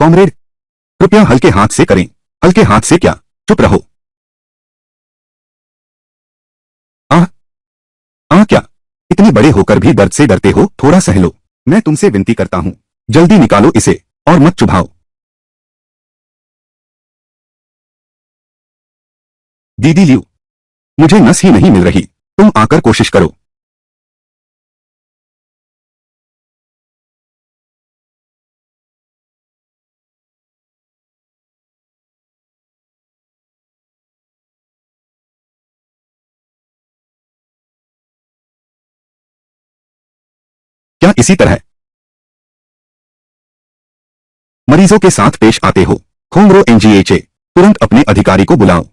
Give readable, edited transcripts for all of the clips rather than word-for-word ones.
Comrade, कृपया हल्के हाथ से करें। हल्के हाथ से क्या? चुप रहो। आह, क्या? इतने बड़े होकर भी दर्द से डरते हो? थोड़ा सह लो। मैं तुमसे विनती करता हूं, जल्दी निकालो इसे और मत चुभाओ। दीदी लियो, मुझे नस ही नहीं मिल रही। तुम आकर कोशिश करो। क्या इसी तरह मरीजों के साथ पेश आते हो? खोंगरो एनजीएचए, तुरंत अपने अधिकारी को बुलाओ।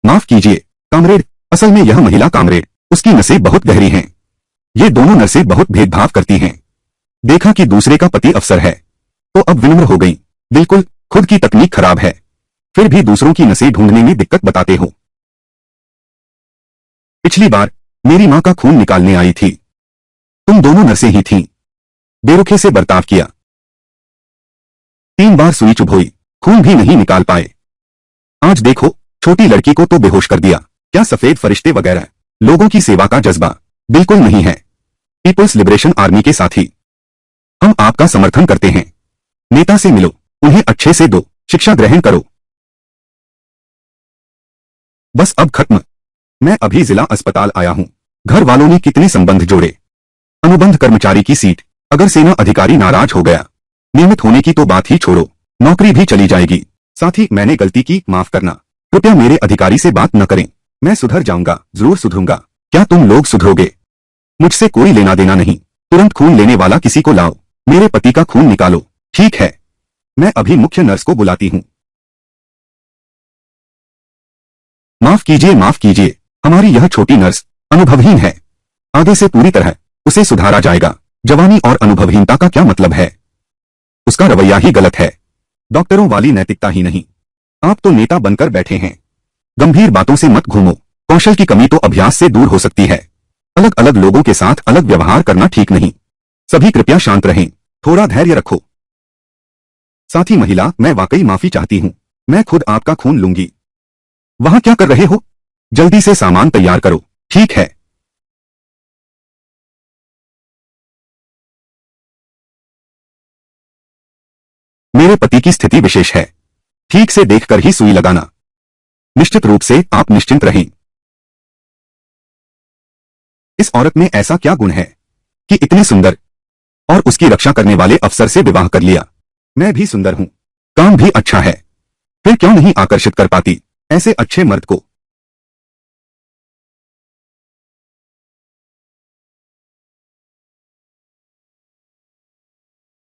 माफ कीजिए कामरेड, असल में यह महिला कामरेड, उसकी नसें बहुत गहरी हैं। ये दोनों नर्सें बहुत भेदभाव करती हैं। देखा कि दूसरे का पति अफसर है तो अब विनम्र हो गई। बिल्कुल, खुद की तकनीक खराब है, फिर भी दूसरों की नसें ढूंढने में दिक्कत बताते हो। पिछली बार मेरी मां का खून निकालने आई थी, तुम दोनों नर्सें ही थीं। बेरुखे से बर्ताव किया। 3 बार सुई चुभोई, खून भी नहीं निकाल पाए। आज देखो, छोटी लड़की को तो बेहोश कर दिया। क्या सफेद फरिश्ते वगैरह लोगों की सेवा का जज्बा बिल्कुल नहीं है। पीपुल्स लिबरेशन आर्मी के साथी, हम आपका समर्थन करते हैं। नेता से मिलो, उन्हें अच्छे से दो, शिक्षा ग्रहण करो। बस अब खत्म। मैं अभी जिला अस्पताल आया हूं। घर वालों ने कितने संबंध जोड़े। अनुबंध कर्मचारी की सीट, अगर सेना अधिकारी नाराज हो गया, नियमित होने की तो बात ही छोड़ो, नौकरी भी चली जाएगी। साथ ही मैंने गलती की, माफ करना। कृपया मेरे अधिकारी से बात न करें। मैं सुधर जाऊंगा, जरूर सुधरूंगा। क्या तुम लोग सुधरोगे? मुझसे कोई लेना देना नहीं। तुरंत खून लेने वाला किसी को लाओ। मेरे पति का खून निकालो। ठीक है, मैं अभी मुख्य नर्स को बुलाती हूँ। माफ कीजिए, हमारी यह छोटी नर्स अनुभवहीन है। आगे से पूरी तरह उसे सुधारा जाएगा। जवानी और अनुभवहीनता का क्या मतलब है? उसका रवैया ही गलत है। डॉक्टरों वाली नैतिकता ही नहीं। आप तो नेता बनकर बैठे हैं। गंभीर बातों से मत घूमो। कौशल की कमी तो अभ्यास से दूर हो सकती है। अलग अलग लोगों के साथ अलग व्यवहार करना ठीक नहीं। सभी कृपया शांत रहें, थोड़ा धैर्य रखो। साथी महिला, मैं वाकई माफी चाहती हूँ। मैं खुद आपका खून लूंगी। वहां क्या कर रहे हो? जल्दी से सामान तैयार करो। ठीक है। मेरे पति की स्थिति विशेष है, ठीक से देखकर ही सुई लगाना। निश्चित रूप से आप निश्चिंत रहें। इस औरत में ऐसा क्या गुण है कि इतनी सुंदर और उसकी रक्षा करने वाले अफसर से विवाह कर लिया? मैं भी सुंदर हूं, काम भी अच्छा है, फिर क्यों नहीं आकर्षित कर पाती ऐसे अच्छे मर्द को?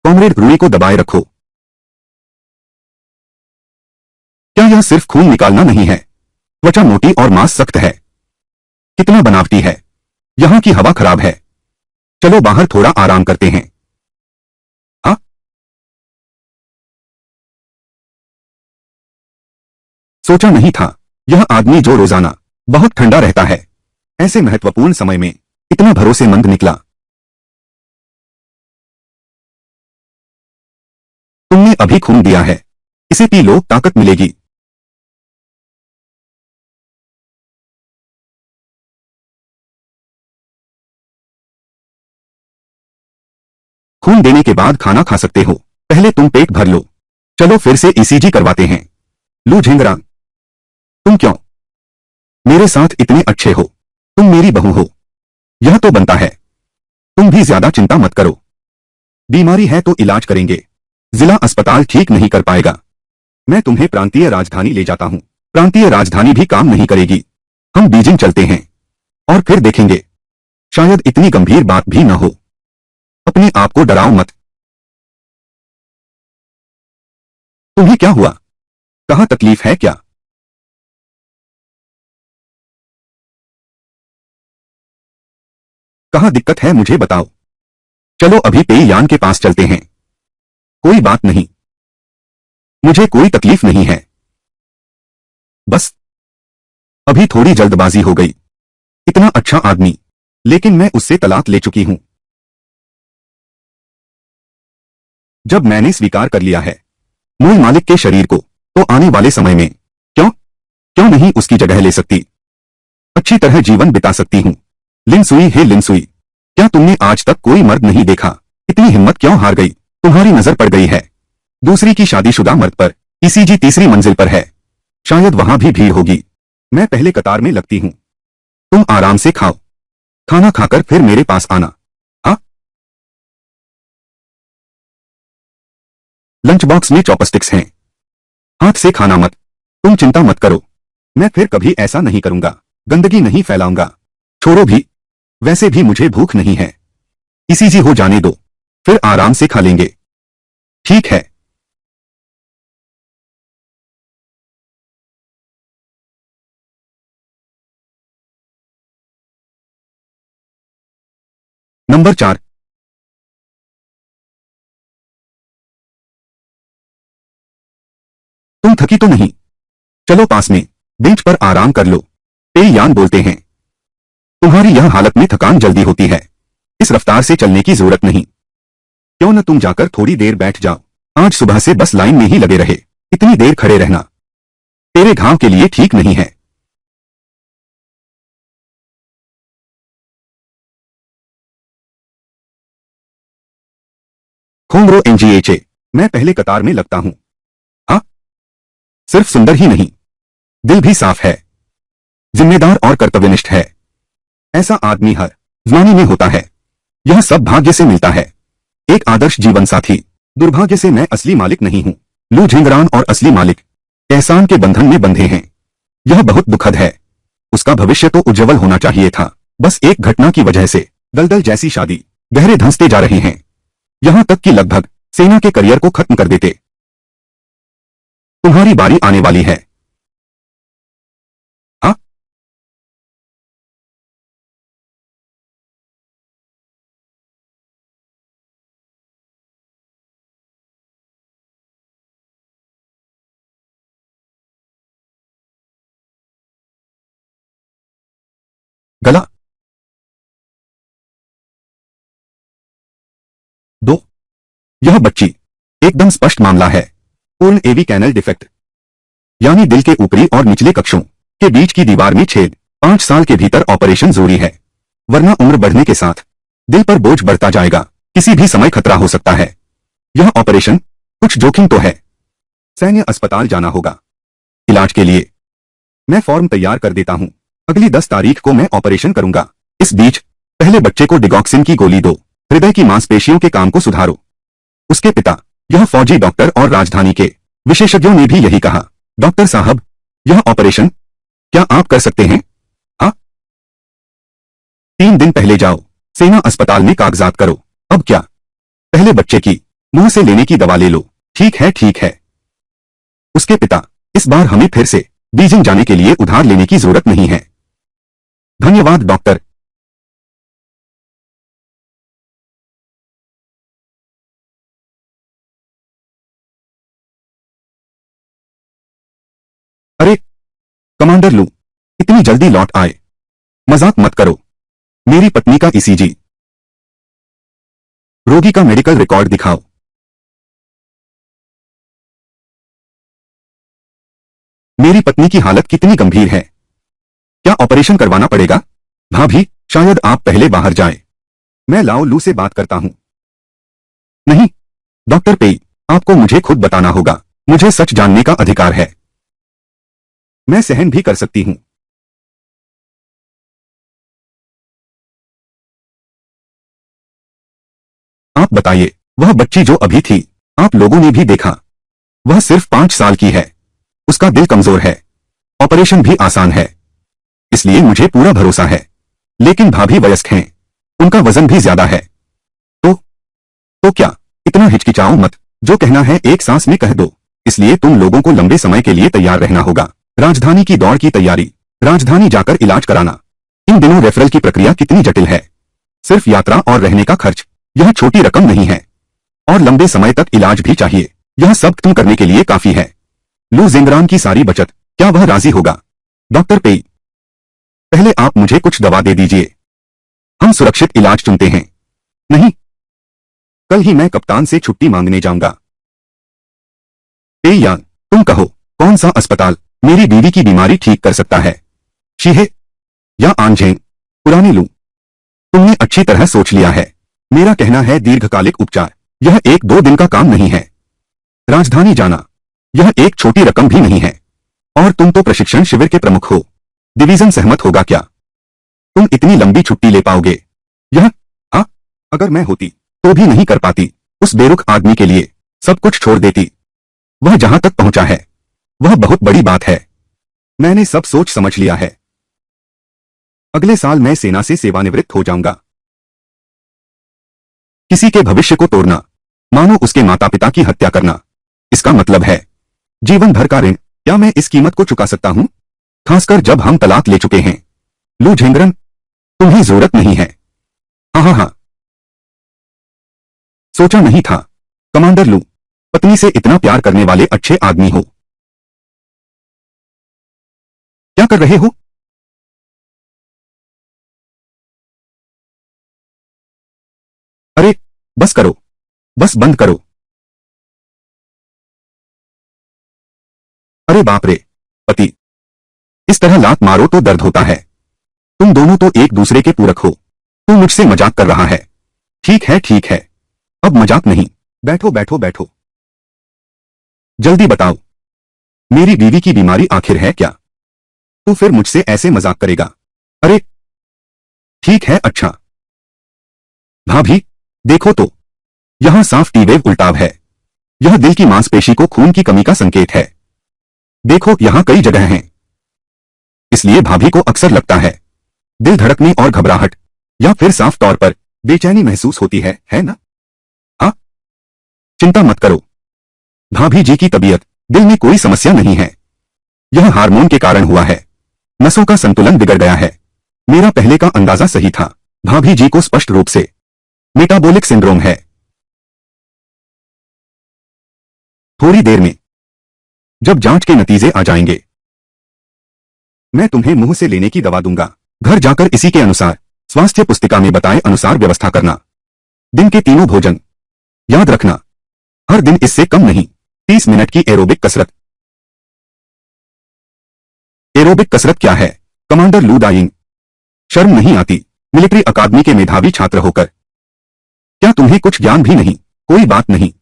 कॉमरेड, रुई को दबाए रखो। क्या यह सिर्फ खून निकालना नहीं है? त्वचा मोटी और मांस सख्त है। कितना बनावटी है। यहां की हवा खराब है। चलो बाहर थोड़ा आराम करते हैं। हाँ, सोचा नहीं था यह आदमी जो रोजाना बहुत ठंडा रहता है, ऐसे महत्वपूर्ण समय में इतना भरोसेमंद निकला। तुमने अभी खून दिया है, इसे पी लो, ताकत मिलेगी। खून देने के बाद खाना खा सकते हो। पहले तुम पेट भर लो। चलो फिर से ईसीजी करवाते हैं। लू झेंगरा, तुम क्यों मेरे साथ इतने अच्छे हो? तुम मेरी बहू हो, यह तो बनता है। तुम भी ज्यादा चिंता मत करो। बीमारी है तो इलाज करेंगे। जिला अस्पताल ठीक नहीं कर पाएगा। मैं तुम्हें प्रांतीय राजधानी ले जाता हूं। प्रांतीय राजधानी भी काम नहीं करेगी। हम बीजिंग चलते हैं और फिर देखेंगे। शायद इतनी गंभीर बात भी न हो। अपने आप को डराओ मत। तुम्हें क्या हुआ? कहाँ तकलीफ है क्या? कहाँ दिक्कत है मुझे बताओ। चलो अभी पेययान के पास चलते हैं। कोई बात नहीं, मुझे कोई तकलीफ नहीं है। बस अभी थोड़ी जल्दबाजी हो गई। इतना अच्छा आदमी, लेकिन मैं उससे तलाक ले चुकी हूं। जब मैंने स्वीकार कर लिया है मूल मालिक के शरीर को तो आने वाले समय में क्यों क्यों नहीं उसकी जगह ले सकती, अच्छी तरह जीवन बिता सकती हूँ। लिनसुई, हे लिनसुई, क्या तुमने आज तक कोई मर्द नहीं देखा? इतनी हिम्मत क्यों हार गई? तुम्हारी नजर पड़ गई है दूसरी की शादीशुदा मर्द पर। ईसीजी तीसरी मंजिल पर है, शायद वहां भी भीड़ होगी। मैं पहले कतार में लगती हूँ, तुम आराम से खाओ, खाना खाकर फिर मेरे पास आना। हाँ? लंच बॉक्स में चॉपस्टिक्स हैं, हाथ से खाना मत। तुम चिंता मत करो, मैं फिर कभी ऐसा नहीं करूंगा, गंदगी नहीं फैलाऊंगा। छोड़ो भी, वैसे भी मुझे भूख नहीं है, ईसीजी हो जाने दो, फिर आराम से खा लेंगे। ठीक है। नंबर 4। तुम थकी तो नहीं? चलो पास में बेंच पर आराम कर लो। पेयान बोलते हैं, तुम्हारी यह हालत में थकान जल्दी होती है, इस रफ्तार से चलने की जरूरत नहीं। क्यों न तुम जाकर थोड़ी देर बैठ जाओ, आज सुबह से बस लाइन में ही लगे रहे, इतनी देर खड़े रहना तेरे घाव के लिए ठीक नहीं है। खोमरो एनजीएचए, मैं पहले कतार में लगता हूं। हाँ, सिर्फ सुंदर ही नहीं, दिल भी साफ है, जिम्मेदार और कर्तव्यनिष्ठ है। ऐसा आदमी हर जमाने में होता है, यह सब भाग्य से मिलता है। एक आदर्श जीवन साथी। दुर्भाग्य से मैं असली मालिक नहीं हूं। लू झिंगरान और असली मालिक एहसान के बंधन में बंधे हैं, यह बहुत दुखद है। उसका भविष्य तो उज्जवल होना चाहिए था, बस एक घटना की वजह से दलदल जैसी शादी गहरे धंसते जा रहे हैं, यहां तक कि लगभग सेना के करियर को खत्म कर देते। तुम्हारी बारी आने वाली है। हाँ? गला 2। यह बच्ची एकदम स्पष्ट मामला है, पूर्ण एवी कैनल डिफेक्ट, यानी दिल के ऊपरी और निचले कक्षों के बीच की दीवार में छेद। 5 साल के भीतर ऑपरेशन जरूरी है, वरना उम्र बढ़ने के साथ दिल पर बोझ बढ़ता जाएगा, किसी भी समय खतरा हो सकता है। यह ऑपरेशन कुछ जोखिम तो है, सैन्य अस्पताल जाना होगा इलाज के लिए। मैं फॉर्म तैयार कर देता हूं, अगली 10 तारीख को मैं ऑपरेशन करूंगा। इस बीच पहले बच्चे को डिगॉक्सिन की गोली दो, हृदय की मांसपेशियों के काम को सुधारो। उसके पिता, यह फौजी डॉक्टर और राजधानी के विशेषज्ञों ने भी यही कहा। डॉक्टर साहब, यह ऑपरेशन क्या आप कर सकते हैं? हाँ? 3 दिन पहले जाओ, सेना अस्पताल में कागजात करो। अब क्या? पहले बच्चे की मुंह से लेने की दवा ले लो। ठीक है ठीक है। उसके पिता, इस बार हमें फिर से बीजिंग जाने के लिए उधार लेने की जरूरत नहीं है। धन्यवाद डॉक्टर। अरे कमांडर लू, इतनी जल्दी लौट आए, मजाक मत करो। मेरी पत्नी का ईसीजी, रोगी का मेडिकल रिकॉर्ड दिखाओ। मेरी पत्नी की हालत कितनी गंभीर है, क्या ऑपरेशन करवाना पड़ेगा? भाभी, शायद आप पहले बाहर जाएं, मैं लाओ लू से बात करता हूं। नहीं डॉक्टर पेई, आपको मुझे खुद बताना होगा, मुझे सच जानने का अधिकार है। मैं सहन भी कर सकती हूं। आप बताइए, वह बच्ची जो अभी थी, आप लोगों ने भी देखा, वह सिर्फ 5 साल की है, उसका दिल कमजोर है, ऑपरेशन भी आसान है, इसलिए मुझे पूरा भरोसा है। लेकिन भाभी वयस्क हैं, उनका वजन भी ज्यादा है। तो तो क्या? इतना हिचकिचाओ मत, जो कहना है एक सांस में कह दो। इसलिए तुम लोगों को लंबे समय के लिए तैयार रहना होगा। राजधानी की दौड़ की तैयारी, राजधानी जाकर इलाज कराना। इन दिनों रेफरल की प्रक्रिया कितनी जटिल है, सिर्फ यात्रा और रहने का खर्च, यह छोटी रकम नहीं है, और लंबे समय तक इलाज भी चाहिए। यह सब तुम करने के लिए काफी है। लू जिंगरान की सारी बचत, क्या वह राजी होगा? डॉक्टर पेई, पहले आप मुझे कुछ दवा दे दीजिए, हम सुरक्षित इलाज चुनते हैं। नहीं, कल ही मैं कप्तान से छुट्टी मांगने जाऊंगा। ए यान, तुम कहो, कौन सा अस्पताल मेरी बीवी की बीमारी ठीक कर सकता है? शीहे या आंझें? पुरानी लू? तुमने अच्छी तरह सोच लिया है। मेरा कहना है दीर्घकालिक उपचार। यह एक दो दिन का काम नहीं है। राजधानी जाना, यह एक छोटी रकम भी नहीं है। और तुम तो प्रशिक्षण शिविर के प्रमुख हो। डिवीजन सहमत होगा क्या? तुम इतनी लंबी छुट्टी ले पाओगे? यह हाँ, अगर मैं होती तो भी नहीं कर पाती। उस बेरुख आदमी के लिए सब कुछ छोड़ देती। वह जहां तक पहुंचा है वह बहुत बड़ी बात है। मैंने सब सोच समझ लिया है। अगले साल मैं सेना से सेवानिवृत्त हो जाऊंगा। किसी के भविष्य को तोड़ना, मानो उसके माता पिता की हत्या करना, इसका मतलब है जीवन भर का ऋण। क्या मैं इस कीमत को चुका सकता हूं? खासकर जब हम तलाक ले चुके हैं। लू झेंगरन, तुम्हें जरूरत नहीं है। हाँ हाँ हाँ, सोचा नहीं था कमांडर लू, पत्नी से इतना प्यार करने वाले अच्छे आदमी हो। क्या कर रहे हो? अरे बस करो, बस बंद करो। अरे बाप रे, पति, इस तरह लात मारो तो दर्द होता है। तुम दोनों तो एक दूसरे के पूरक हो। तू मुझसे मजाक कर रहा है। ठीक है ठीक है, अब मजाक नहीं। बैठो बैठो बैठो। जल्दी बताओ, मेरी बीवी की बीमारी आखिर है क्या? तू फिर मुझसे ऐसे मजाक करेगा? अरे ठीक है, अच्छा। भाभी, देखो तो, यहां साफ टी-वेव उल्टाव है। यह दिल की मांसपेशी को खून की कमी का संकेत है। देखो यहां कई जगह हैं। इसलिए भाभी को अक्सर लगता है दिल धड़कने और घबराहट, या फिर साफ तौर पर बेचैनी महसूस होती है ना? हाँ, चिंता मत करो। भाभी जी की तबीयत, दिल में कोई समस्या नहीं है। यह हार्मोन के कारण हुआ है। नसों का संतुलन बिगड़ गया है। मेरा पहले का अंदाजा सही था। भाभी जी को स्पष्ट रूप से मेटाबॉलिक सिंड्रोम है। थोड़ी देर में जब जांच के नतीजे आ जाएंगे, मैं तुम्हें मुंह से लेने की दवा दूंगा। घर जाकर इसी के अनुसार, स्वास्थ्य पुस्तिका में बताए अनुसार व्यवस्था करना। दिन के तीनों भोजन, याद रखना, हर दिन इससे कम नहीं। 30 मिनट की एरोबिक कसरत। एरोबिक कसरत क्या है कमांडर लू दाइंग? शर्म नहीं आती मिलिट्री अकादमी के मेधावी छात्र होकर? क्या तुम्हें कुछ ज्ञान भी नहीं? कोई बात नहीं,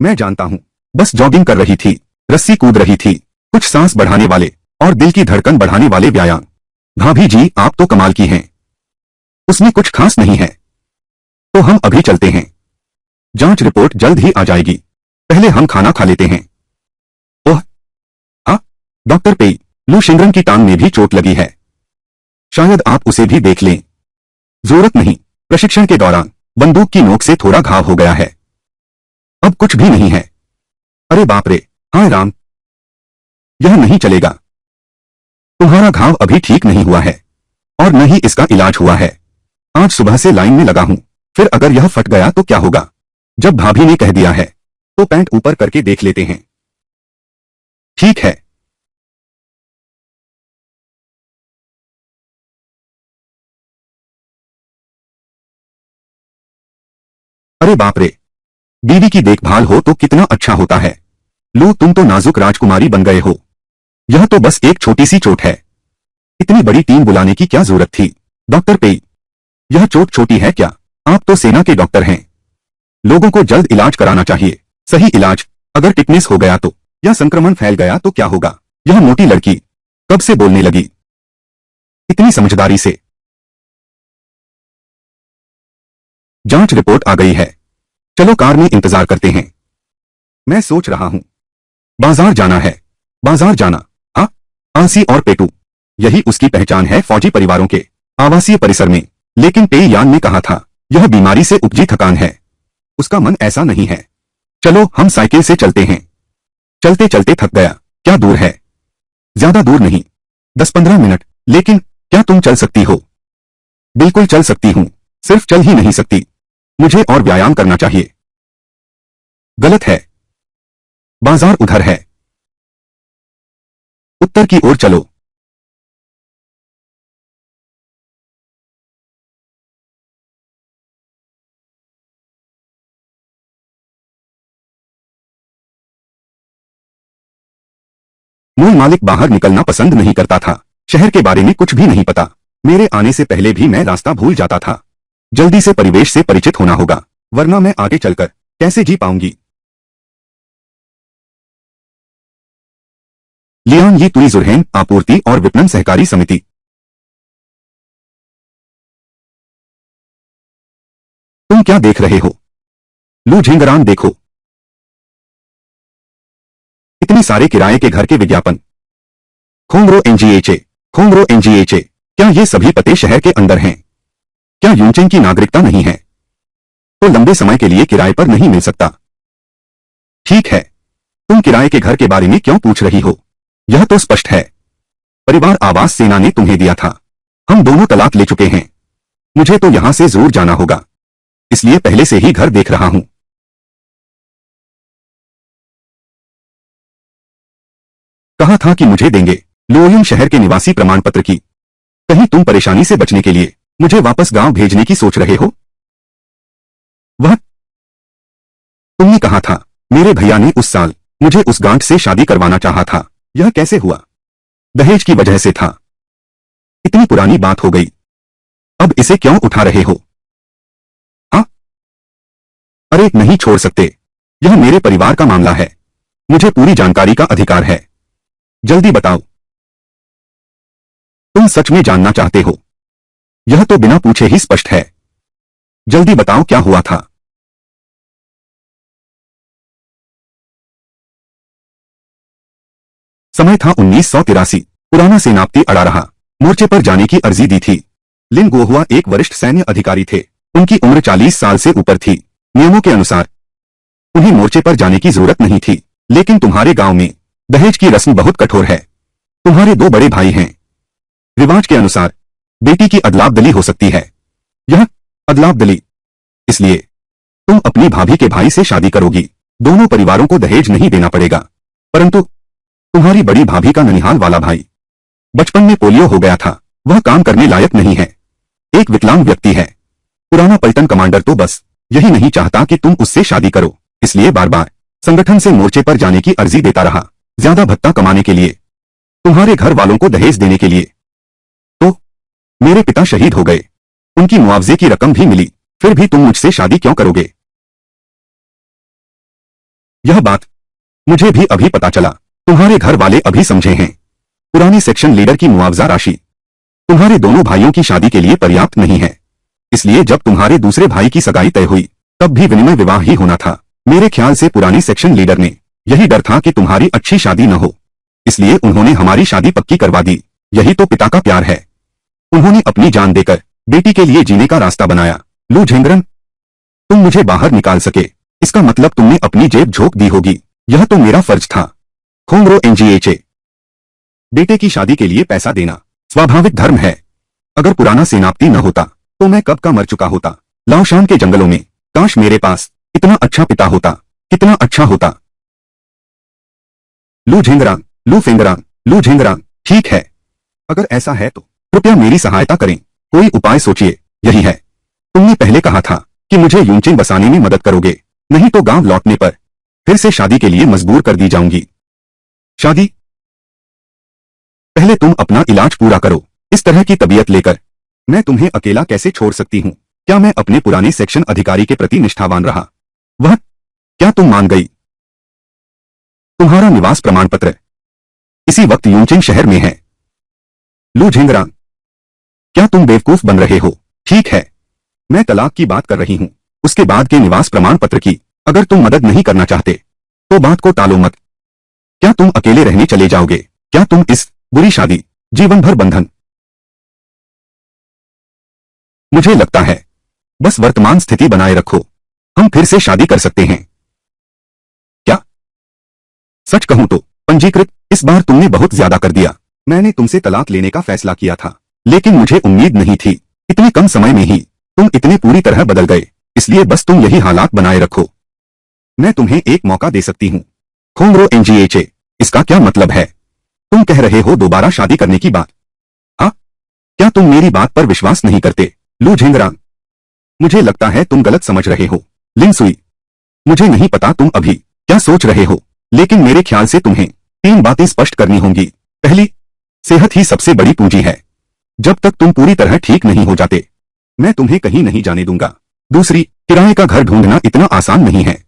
मैं जानता हूं। बस जॉगिंग कर रही थी, रस्सी कूद रही थी, कुछ सांस बढ़ाने वाले और दिल की धड़कन बढ़ाने वाले व्यायाम। भाभी जी आप तो कमाल की हैं। उसमें कुछ खास नहीं है। तो हम अभी चलते हैं। जांच रिपोर्ट जल्द ही आ जाएगी। पहले हम खाना खा लेते हैं। ओह हाँ, डॉक्टर पेई, लू शिंगरन की टांग में भी चोट लगी है। शायद आप उसे भी देख लें। जरूरत नहीं, प्रशिक्षण के दौरान बंदूक की नोक से थोड़ा घाव हो गया है। अब कुछ भी नहीं है। अरे बाप रे, हाय राम, यह नहीं चलेगा। तुम्हारा घाव अभी ठीक नहीं हुआ है और न ही इसका इलाज हुआ है। आज सुबह से लाइन में लगा हूं। फिर अगर यह फट गया तो क्या होगा? जब भाभी ने कह दिया है तो पैंट ऊपर करके देख लेते हैं। ठीक है। अरे बाप रे, बीवी की देखभाल हो तो कितना अच्छा होता है। लू तुम तो नाजुक राजकुमारी बन गए हो। यह तो बस एक छोटी सी चोट है। इतनी बड़ी टीम बुलाने की क्या जरूरत थी? डॉक्टर पेई, यह चोट छोटी है क्या? आप तो सेना के डॉक्टर हैं। लोगों को जल्द इलाज कराना चाहिए। सही इलाज। अगर टिकनेस हो गया तो, या संक्रमण फैल गया तो क्या होगा? यह मोटी लड़की कब से बोलने लगी? इतनी समझदारी से। जांच रिपोर्ट आ गई है। चलो कार में इंतजार करते हैं। मैं सोच रहा हूं बाजार जाना है। बाजार जाना? हाँ, आंसी और पेटू, यही उसकी पहचान है फौजी परिवारों के आवासीय परिसर में। लेकिन पेई यान ने कहा था यह बीमारी से उपजी थकान है। उसका मन ऐसा नहीं है। चलो हम साइकिल से चलते हैं। चलते चलते थक गया। क्या दूर है? ज्यादा दूर नहीं, 10-15 मिनट। लेकिन क्या तुम चल सकती हो? बिल्कुल चल सकती हूँ। सिर्फ चल ही नहीं सकती, मुझे और व्यायाम करना चाहिए। गलत है, बाजार उधर है। उत्तर की ओर चलो। मूल मालिक बाहर निकलना पसंद नहीं करता था। शहर के बारे में कुछ भी नहीं पता। मेरे आने से पहले भी मैं रास्ता भूल जाता था। जल्दी से परिवेश से परिचित होना होगा, वरना मैं आगे चलकर कैसे जी पाऊंगी। लियान ये तुई जुरहैन आपूर्ति और विपणन सहकारी समिति। तुम क्या देख रहे हो? लू झेंगरान देखो, इतने सारे किराए के घर के विज्ञापन। खोंगरो एनजीएचए, खोंगरो एनजीएचए। क्या ये सभी पते शहर के अंदर हैं? क्या यूनचेंग की नागरिकता नहीं है तो लंबे समय के लिए किराए पर नहीं मिल सकता? ठीक है, तुम किराए के घर के बारे में क्यों पूछ रही हो? यह तो स्पष्ट है, परिवार आवास सेना ने तुम्हें दिया था। हम दोनों तलाक ले चुके हैं। मुझे तो यहां से जरूर जाना होगा, इसलिए पहले से ही घर देख रहा हूं। कहा था कि मुझे देंगे लोयुन शहर के निवासी प्रमाण पत्र की। कहीं तुम परेशानी से बचने के लिए मुझे वापस गांव भेजने की सोच रहे हो? वह तुमने कहा था मेरे भैया ने उस साल मुझे उस गांठ से शादी करवाना चाहा था। यह कैसे हुआ? दहेज की वजह से था। इतनी पुरानी बात हो गई, अब इसे क्यों उठा रहे हो? हाँ? अरे नहीं छोड़ सकते, यह मेरे परिवार का मामला है। मुझे पूरी जानकारी का अधिकार है। जल्दी बताओ, तुम सच में जानना चाहते हो? यह तो बिना पूछे ही स्पष्ट है। जल्दी बताओ क्या हुआ था। समय था 1983। पुराना सेनापति अड़ा रहा मोर्चे पर जाने की अर्जी दी थी। लिन गोहुआ एक वरिष्ठ सैन्य अधिकारी थे। उनकी उम्र 40 साल से ऊपर थी। नियमों के अनुसार उन्हें मोर्चे पर जाने की जरूरत नहीं थी, लेकिन तुम्हारे गांव में दहेज की रस्म बहुत कठोर है। तुम्हारे 2 बड़े भाई हैं। रिवाज के अनुसार बेटी की अदलाबदली हो सकती है। यह अदलाबदली इसलिए तुम अपनी भाभी के भाई से शादी करोगी। दोनों परिवारों को दहेज नहीं देना पड़ेगा, परंतु तुम्हारी बड़ी भाभी का ननिहाल वाला भाई बचपन में पोलियो हो गया था। वह काम करने लायक नहीं है, एक विकलांग व्यक्ति है। पुराना पलटन कमांडर तो बस यही नहीं चाहता कि तुम उससे शादी करो, इसलिए बार बार संगठन से मोर्चे पर जाने की अर्जी देता रहा, ज्यादा भत्ता कमाने के लिए, तुम्हारे घर वालों को दहेज देने के लिए। तो मेरे पिता शहीद हो गए, उनकी मुआवजे की रकम भी मिली, फिर भी तुम मुझसे शादी क्यों करोगे? यह बात मुझे भी अभी पता चला। तुम्हारे घर वाले अभी समझे हैं। पुराने सेक्शन लीडर की मुआवजा राशि तुम्हारे दोनों भाइयों की शादी के लिए पर्याप्त नहीं है, इसलिए जब तुम्हारे दूसरे भाई की सगाई तय हुई तब भी विनिमय विवाह ही होना था। मेरे ख्याल से पुराने सेक्शन लीडर ने यही डर था कि तुम्हारी अच्छी शादी न हो, इसलिए उन्होंने हमारी शादी पक्की करवा दी। यही तो पिता का प्यार है। उन्होंने अपनी जान देकर बेटी के लिए जीने का रास्ता बनाया। लू झेंगरन, तुम मुझे बाहर निकाल सके, इसका मतलब तुमने अपनी जेब झोंक दी होगी। यह तो मेरा फर्ज था। खोंगरो एनजीएचए, बेटे की शादी के लिए पैसा देना स्वाभाविक धर्म है। अगर पुराना सेनापति न होता तो मैं कब का मर चुका होता, लाओशान के जंगलों में। काश मेरे पास इतना अच्छा पिता होता, कितना अच्छा होता। लू झेंगरान, लू फेंगरान, लू झेंगरान, ठीक है, अगर ऐसा है तो कृपया मेरी सहायता करें, कोई उपाय सोचिए। यही है, तुमने पहले कहा था कि मुझे यूनचेंग बसाने में मदद करोगे, नहीं तो गांव लौटने पर फिर से शादी के लिए मजबूर कर दी जाऊंगी। शादी? पहले तुम अपना इलाज पूरा करो। इस तरह की तबीयत लेकर मैं तुम्हें अकेला कैसे छोड़ सकती हूँ? क्या मैं अपने पुराने सेक्शन अधिकारी के प्रति निष्ठावान रहा? वह क्या तुम मान गई? तुम्हारा निवास प्रमाण पत्र इसी वक्त यूनचेंग शहर में है। लू झेंगरान, क्या तुम बेवकूफ बन रहे हो? ठीक है, मैं तलाक की बात कर रही हूँ, उसके बाद के निवास प्रमाण पत्र की। अगर तुम मदद नहीं करना चाहते तो बात को टालो मत। क्या तुम अकेले रहने चले जाओगे? क्या तुम इस बुरी शादी, जीवन भर बंधन? मुझे लगता है बस वर्तमान स्थिति बनाए रखो, हम फिर से शादी कर सकते हैं। क्या? सच कहूं तो पंजीकृत, इस बार तुमने बहुत ज्यादा कर दिया। मैंने तुमसे तलाक लेने का फैसला किया था, लेकिन मुझे उम्मीद नहीं थी इतने कम समय में ही तुम इतने पूरी तरह बदल गए, इसलिए बस तुम यही हालात बनाए रखो। मैं तुम्हें एक मौका दे सकती हूँ। खोंगरो एनजीएचए, इसका क्या मतलब है? तुम कह रहे हो दोबारा शादी करने की बात? हाँ? क्या तुम मेरी बात पर विश्वास नहीं करते? लू झेंगरान, मुझे लगता है तुम गलत समझ रहे हो। लिन सुई, मुझे नहीं पता तुम अभी क्या सोच रहे हो, लेकिन मेरे ख्याल से तुम्हें तीन बातें स्पष्ट करनी होंगी। पहली, सेहत ही सबसे बड़ी पूंजी है। जब तक तुम पूरी तरह ठीक नहीं हो जाते, मैं तुम्हें कहीं नहीं जाने दूंगा। दूसरी, किराए का घर ढूंढना इतना आसान नहीं है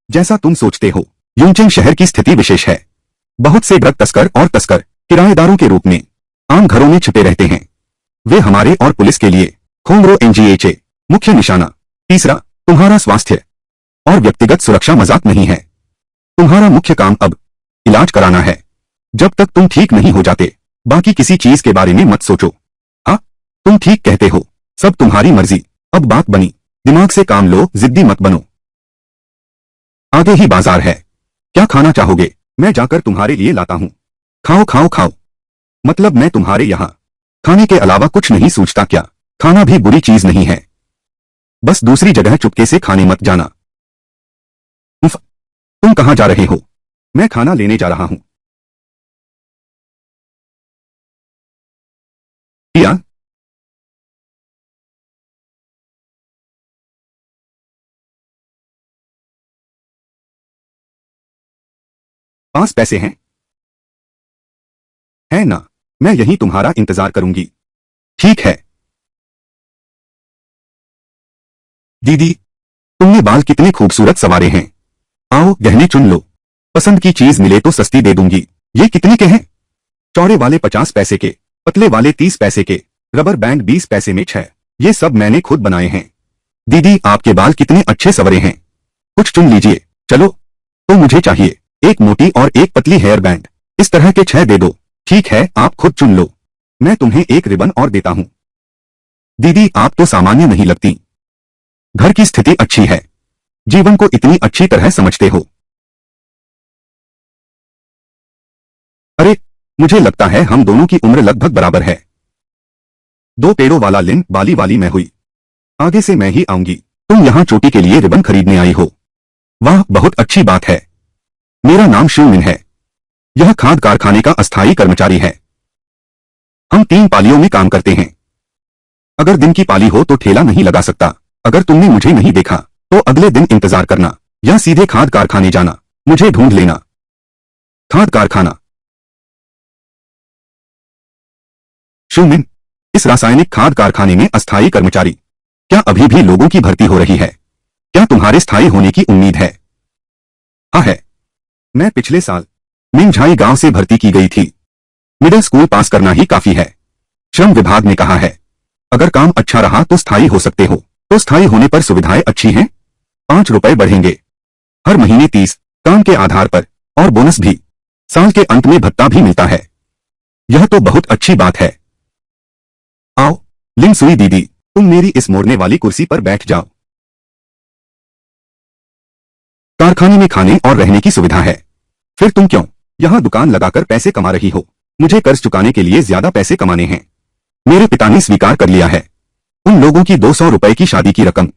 जैसा तुम सोचते हो। यूनचेंग शहर की स्थिति विशेष है। बहुत से ड्रग तस्कर और तस्कर किराएदारों के रूप में आम घरों में छिपे रहते हैं। वे हमारे और पुलिस के लिए खोंगरो एनजीएचए मुख्य निशाना। तीसरा, तुम्हारा स्वास्थ्य और व्यक्तिगत सुरक्षा मजाक नहीं है। तुम्हारा मुख्य काम अब इलाज कराना है। जब तक तुम ठीक नहीं हो जाते, बाकी किसी चीज के बारे में मत सोचो। हाँ, तुम ठीक कहते हो, सब तुम्हारी मर्जी। अब बात बनी, दिमाग से काम लो, जिद्दी मत बनो। आगे ही बाजार है। क्या खाना चाहोगे? मैं जाकर तुम्हारे लिए लाता हूं। खाओ खाओ खाओ। मतलब मैं तुम्हारे यहां खाने के अलावा कुछ नहीं सूझता क्या? खाना भी बुरी चीज नहीं है, बस दूसरी जगह चुपके से खाने मत जाना। उफ, तुम कहां जा रहे हो? मैं खाना लेने जा रहा हूं। या पास पैसे हैं? है ना, मैं यहीं तुम्हारा इंतजार करूंगी। ठीक है। दीदी, तुमने बाल कितने खूबसूरत संवारे हैं। आओ गहने चुन लो। पसंद की चीज मिले तो सस्ती दे दूंगी। ये कितने के हैं? चौड़े वाले 50 पैसे के, पतले वाले 30 पैसे के, रबर बैंड 20 पैसे में 6। ये सब मैंने खुद बनाए हैं। दीदी, आपके बाल कितने अच्छे संवरे हैं। कुछ चुन लीजिए। चलो, तो मुझे चाहिए एक मोटी और एक पतली हेयर बैंड। इस तरह के 6 दे दो। ठीक है, आप खुद चुन लो। मैं तुम्हें एक रिबन और देता हूं। दीदी, आप तो सामान्य नहीं लगती। घर की स्थिति अच्छी है, जीवन को इतनी अच्छी तरह समझते हो। अरे, मुझे लगता है हम दोनों की उम्र लगभग बराबर है। 2 पेड़ों वाला लिन बाली वाली मैं हुई। आगे से मैं ही आऊंगी। तुम यहाँ चोटी के लिए रिबन खरीदने आई हो। वाह, बहुत अच्छी बात है। मेरा नाम शूमिन है। यह खाद कारखाने का अस्थायी कर्मचारी है। हम 3 पालियों में काम करते हैं। अगर दिन की पाली हो तो ठेला नहीं लगा सकता। अगर तुमने मुझे नहीं देखा तो अगले दिन इंतजार करना या सीधे खाद कारखाने जाना, मुझे ढूंढ लेना। खाद कारखाना। शूमिन, इस रासायनिक खाद कारखाने में अस्थायी कर्मचारी। क्या अभी भी लोगों की भर्ती हो रही है? क्या तुम्हारे स्थायी होने की उम्मीद है? हाँ है। मैं पिछले साल मिंझाई गांव से भर्ती की गई थी। मिडिल स्कूल पास करना ही काफी है। श्रम विभाग ने कहा है, अगर काम अच्छा रहा तो स्थायी हो सकते हो। तो स्थायी होने पर सुविधाएं अच्छी हैं। 5 रुपए बढ़ेंगे हर महीने 30, काम के आधार पर, और बोनस भी। साल के अंत में भत्ता भी मिलता है। यह तो बहुत अच्छी बात है। आओ लिंग सुई दीदी, तुम मेरी इस मोड़ने वाली कुर्सी पर बैठ जाओ। कारखाने में खाने और रहने की सुविधा है। फिर तुम क्यों यहां दुकान लगाकर पैसे कमा रही हो? मुझे कर्ज चुकाने के लिए ज्यादा पैसे कमाने हैं। मेरे पिता ने स्वीकार कर लिया है। उन लोगों की 200 रुपए की शादी की रकम।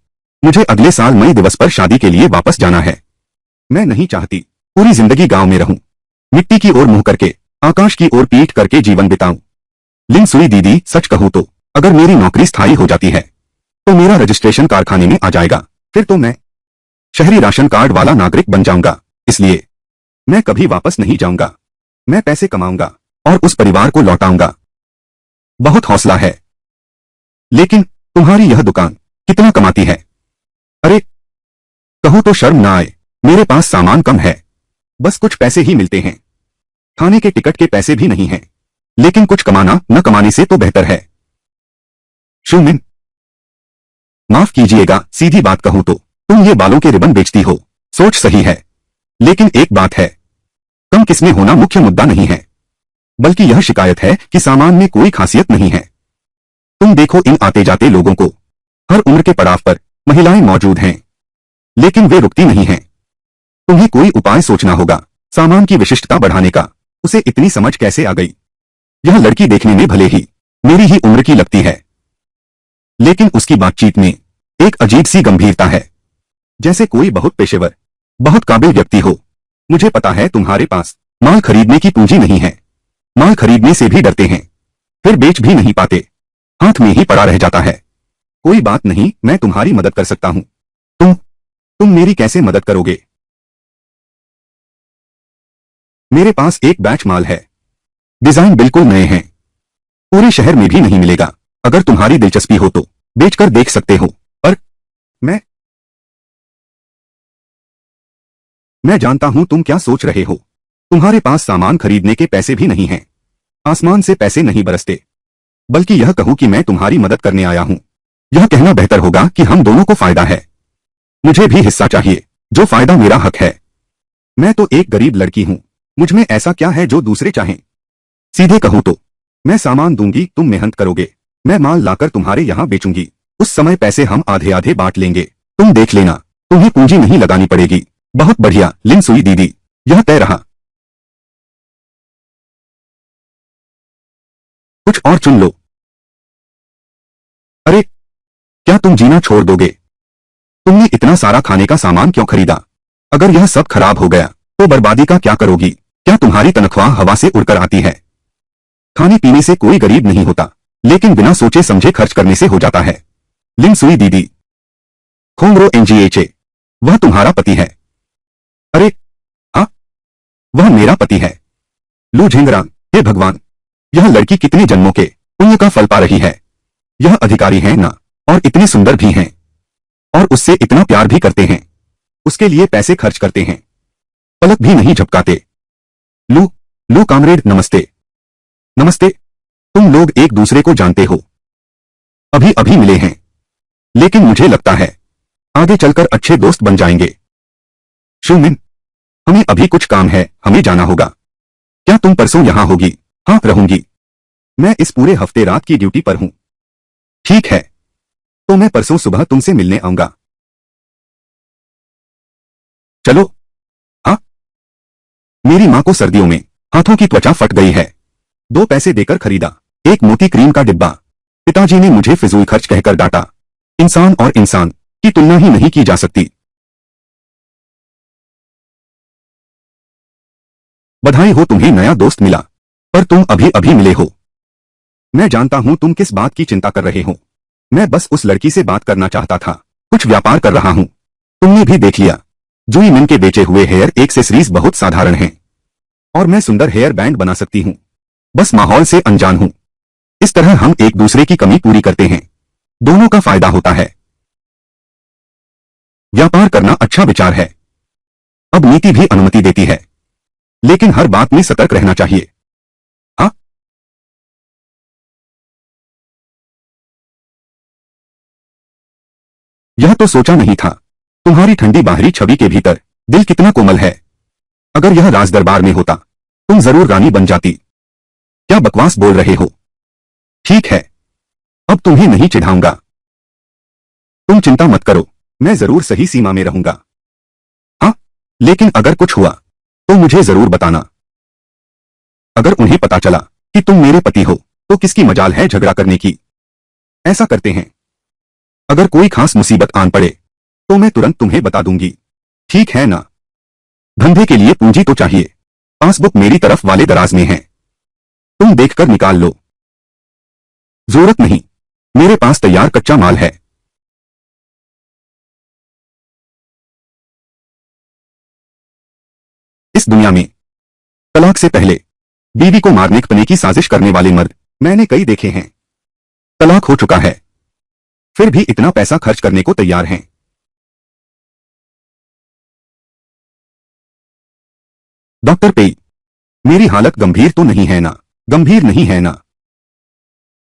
मुझे अगले साल मई दिवस पर शादी के लिए वापस जाना है। मैं नहीं चाहती पूरी जिंदगी गांव में रहूं, मिट्टी की ओर मुंह करके, आकाश की ओर पीठ करके जीवन बिताऊं। लिन सुई दीदी, सच कहूं तो अगर मेरी नौकरी स्थायी हो जाती है तो मेरा रजिस्ट्रेशन कारखाने में आ जाएगा। फिर तो मैं शहरी राशन कार्ड वाला नागरिक बन जाऊंगा। इसलिए मैं कभी वापस नहीं जाऊंगा। मैं पैसे कमाऊंगा और उस परिवार को लौटाऊंगा। बहुत हौसला है। लेकिन तुम्हारी यह दुकान कितना कमाती है? अरे, कहूं तो शर्म ना आए, मेरे पास सामान कम है। बस कुछ पैसे ही मिलते हैं। खाने के टिकट के पैसे भी नहीं हैं। लेकिन कुछ कमाना न कमाने से तो बेहतर है। शूमिन, माफ कीजिएगा, सीधी बात कहूं तो तुम ये बालों के रिबन बेचती हो। सोच सही है, लेकिन एक बात है, कम किस्में होना मुख्य मुद्दा नहीं है, बल्कि यह शिकायत है कि सामान में कोई खासियत नहीं है। तुम देखो इन आते जाते लोगों को, हर उम्र के पड़ाव पर महिलाएं मौजूद हैं, लेकिन वे रुकती नहीं हैं। तुम्हें कोई उपाय सोचना होगा सामान की विशिष्टता बढ़ाने का। उसे इतनी समझ कैसे आ गई? यह लड़की देखने में भले ही मेरी ही उम्र की लगती है, लेकिन उसकी बातचीत में एक अजीब सी गंभीरता है, जैसे कोई बहुत पेशेवर, बहुत काबिल व्यक्ति हो। मुझे पता है तुम्हारे पास माल खरीदने की पूंजी नहीं है। माल खरीदने से भी डरते हैं, फिर बेच भी नहीं पाते, हाथ में ही पड़ा रह जाता है। कोई बात नहीं, मैं तुम्हारी मदद कर सकता हूं। तुम मेरी कैसे मदद करोगे? मेरे पास एक बैच माल है। डिजाइन बिल्कुल नए हैं। पूरे शहर में भी नहीं मिलेगा। अगर तुम्हारी दिलचस्पी हो तो बेचकर देख सकते हो। पर मैं मैं जानता हूं तुम क्या सोच रहे हो। तुम्हारे पास सामान खरीदने के पैसे भी नहीं हैं। आसमान से पैसे नहीं बरसते। बल्कि यह कहूं कि मैं तुम्हारी मदद करने आया हूं। यह कहना बेहतर होगा कि हम दोनों को फायदा है। मुझे भी हिस्सा चाहिए। जो फायदा मेरा हक है। मैं तो एक गरीब लड़की हूं। मुझ में ऐसा क्या है जो दूसरे चाहें। सीधे कहूं तो मैं सामान दूंगी, तुम मेहनत करोगे। मैं माल लाकर तुम्हारे यहां बेचूंगी। उस समय पैसे हम आधे आधे बांट लेंगे। तुम देख लेना, तुम्हें पूंजी नहीं लगानी पड़ेगी। बहुत बढ़िया लिन सुई दीदी, यह तय रहा। कुछ और चुन लो। अरे, क्या तुम जीना छोड़ दोगे? तुमने इतना सारा खाने का सामान क्यों खरीदा? अगर यह सब खराब हो गया तो बर्बादी का क्या करोगी? क्या तुम्हारी तनख्वाह हवा से उड़कर आती है? खाने पीने से कोई गरीब नहीं होता, लेकिन बिना सोचे समझे खर्च करने से हो जाता है। लिन सुई दीदी, खोंगरो एनजीएचए, वह तुम्हारा पति है? अरे हाँ, वह मेरा पति है। लू झेंगरांग, हे भगवान, यह लड़की कितने जन्मों के पुण्य का फल पा रही है। यह अधिकारी है ना, और इतने सुंदर भी हैं, और उससे इतना प्यार भी करते हैं। उसके लिए पैसे खर्च करते हैं, पलक भी नहीं झपकाते। लू लू कामरेड, नमस्ते। नमस्ते। तुम लोग एक दूसरे को जानते हो? अभी अभी मिले हैं, लेकिन मुझे लगता है आगे चलकर अच्छे दोस्त बन जाएंगे। शुमिन, हमें अभी कुछ काम है, हमें जाना होगा। क्या तुम परसों यहां होगी? हाँ, रहूंगी। मैं इस पूरे हफ्ते रात की ड्यूटी पर हूं। ठीक है, तो मैं परसों सुबह तुमसे मिलने आऊंगा। चलो। हाँ। मेरी माँ को सर्दियों में हाथों की त्वचा फट गई है। 2 पैसे देकर खरीदा एक मोती क्रीम का डिब्बा। पिताजी ने मुझे फिजूल खर्च कहकर डांटा। इंसान और इंसान की तुलना ही नहीं की जा सकती। बधाई हो, तुम्हें नया दोस्त मिला। पर तुम अभी अभी मिले हो। मैं जानता हूं तुम किस बात की चिंता कर रहे हो। मैं बस उस लड़की से बात करना चाहता था। कुछ व्यापार कर रहा हूं। तुमने भी देख लिया, जुई मिन के बेचे हुए हेयर एक्सेसरीज बहुत साधारण हैं, और मैं सुंदर हेयर बैंड बना सकती हूं। बस माहौल से अनजान हूं। इस तरह हम एक दूसरे की कमी पूरी करते हैं। दोनों का फायदा होता है। व्यापार करना अच्छा विचार है। अब नीति भी अनुमति देती है, लेकिन हर बात में सतर्क रहना चाहिए। हाँ। यह तो सोचा नहीं था। तुम्हारी ठंडी बाहरी छवि के भीतर दिल कितना कोमल है। अगर यह राज दरबार में होता, तुम जरूर रानी बन जाती। क्या बकवास बोल रहे हो? ठीक है, अब तुम्हें नहीं चिढ़ाऊंगा। तुम चिंता मत करो, मैं जरूर सही सीमा में रहूंगा। हाँ, लेकिन अगर कुछ हुआ तो मुझे जरूर बताना। अगर उन्हें पता चला कि तुम मेरे पति हो तो किसकी मजाल है झगड़ा करने की। ऐसा करते हैं, अगर कोई खास मुसीबत आन पड़े तो मैं तुरंत तुम्हें बता दूंगी। ठीक है ना? धंधे के लिए पूंजी तो चाहिए। पासबुक मेरी तरफ वाले दराज में है, तुम देखकर निकाल लो। जरूरत नहीं, मेरे पास तैयार कच्चा माल है। इस दुनिया में तलाक से पहले बीवी को मारने पने की साजिश करने वाले मर्द मैंने कई देखे हैं। तलाक हो चुका है, फिर भी इतना पैसा खर्च करने को तैयार हैं। डॉक्टर पेई, मेरी हालत गंभीर तो नहीं है ना? गंभीर नहीं है ना?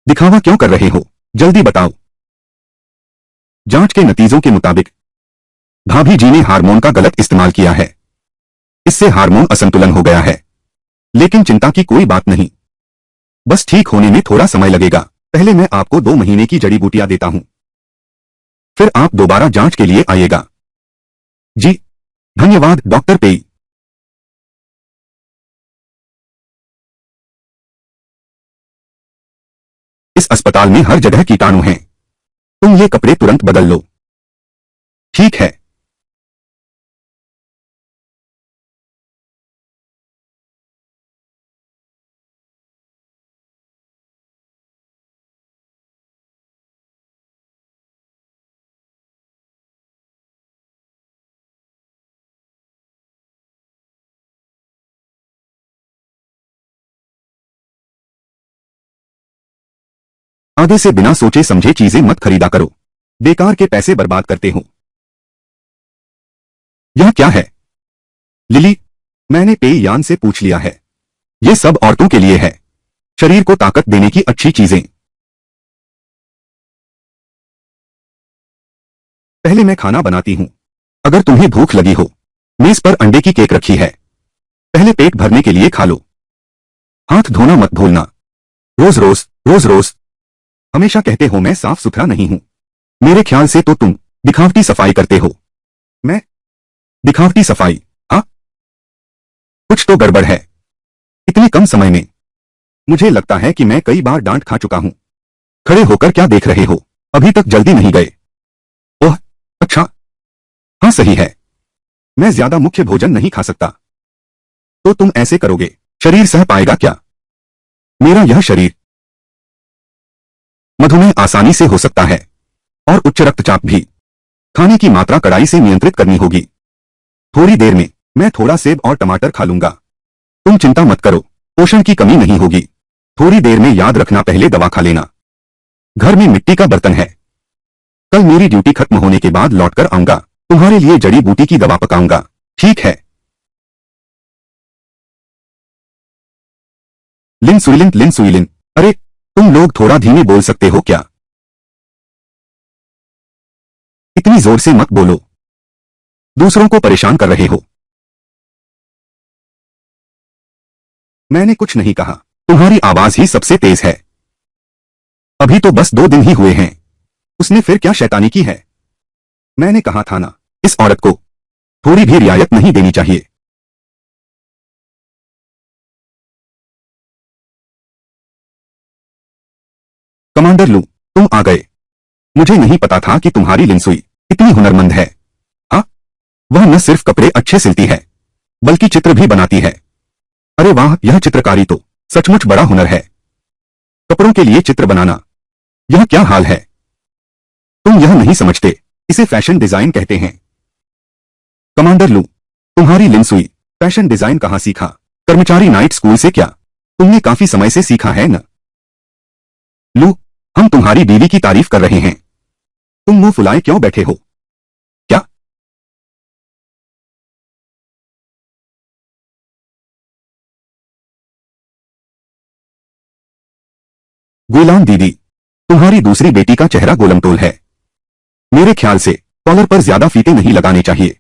दिखावा क्यों कर रहे हो? जल्दी बताओ। जांच के नतीजों के मुताबिक भाभी जी ने हार्मोन का गलत इस्तेमाल किया है। इससे हार्मोन असंतुलन हो गया है। लेकिन चिंता की कोई बात नहीं, बस ठीक होने में थोड़ा समय लगेगा। पहले मैं आपको 2 महीने की जड़ी बूटियां देता हूं, फिर आप दोबारा जांच के लिए आइएगा। जी, धन्यवाद डॉक्टर पेई। इस अस्पताल में हर जगह कीटाणु हैं। तुम ये कपड़े तुरंत बदल लो। ठीक है। आगे से बिना सोचे समझे चीजें मत खरीदा करो, बेकार के पैसे बर्बाद करते हो। यह क्या है? लिली, मैंने पेय यान से पूछ लिया है। ये सब औरतों के लिए है, शरीर को ताकत देने की अच्छी चीजें। पहले मैं खाना बनाती हूं। अगर तुम्हें भूख लगी हो, मेज पर अंडे की केक रखी है, पहले पेट भरने के लिए खा लो। हाथ धोना मत भूलना। रोज रोज रोज रोज हमेशा कहते हो मैं साफ सुथरा नहीं हूं। मेरे ख्याल से तो तुम दिखावटी सफाई करते हो। मैं दिखावटी सफाई? हाँ, कुछ तो गड़बड़ है। इतने कम समय में मुझे लगता है कि मैं कई बार डांट खा चुका हूं। खड़े होकर क्या देख रहे हो, अभी तक जल्दी नहीं गए? ओह अच्छा, हाँ सही है, मैं ज्यादा मुख्य भोजन नहीं खा सकता। तो तुम ऐसे करोगे, शरीर सह पाएगा क्या? मेरा यह शरीर मधुमेह आसानी से हो सकता है, और उच्च रक्तचाप भी। खाने की मात्रा कड़ाई से नियंत्रित करनी होगी। थोड़ी देर में मैं थोड़ा सेब और टमाटर खा लूंगा। तुम चिंता मत करो, पोषण की कमी नहीं होगी। थोड़ी देर में याद रखना पहले दवा खा लेना। घर में मिट्टी का बर्तन है। कल मेरी ड्यूटी खत्म होने के बाद लौटकर आऊंगा, तुम्हारे लिए जड़ी बूटी की दवा पकाऊंगा, ठीक है? लिनसुलिन लिनसुलिन, अरे तुम लोग थोड़ा धीमे बोल सकते हो क्या? इतनी जोर से मत बोलो, दूसरों को परेशान कर रहे हो। मैंने कुछ नहीं कहा, तुम्हारी आवाज ही सबसे तेज है। अभी तो बस 2 दिन ही हुए हैं, उसने फिर क्या शैतानी की है? मैंने कहा था ना, इस औरत को थोड़ी भी रियायत नहीं देनी चाहिए। कमांडर लू, तुम आ गए। मुझे नहीं पता था कि तुम्हारी लिनसुई इतनी हुनरमंद है। हाँ, वह न सिर्फ कपड़े अच्छे सिलती है, बल्कि चित्र भी बनाती है। अरे वाह, यह चित्रकारी तो सचमुच बड़ा हुनर है। कपड़ों के लिए चित्र बनाना, यह क्या हाल है? तुम यह नहीं समझते, इसे फैशन डिजाइन कहते हैं। कमांडर लू, तुम्हारी लिनसुई फैशन डिजाइन कहां सीखा? कर्मचारी नाइट स्कूल से क्या? तुमने काफी समय से सीखा है न? लू, हम तुम्हारी बीवी की तारीफ कर रहे हैं। तुम मुंह फुलाए क्यों बैठे हो? क्या? गुलाम दीदी, तुम्हारी दूसरी बेटी का चेहरा गोलमटोल है। मेरे ख्याल से कॉलर पर ज्यादा फीते नहीं लगाने चाहिए,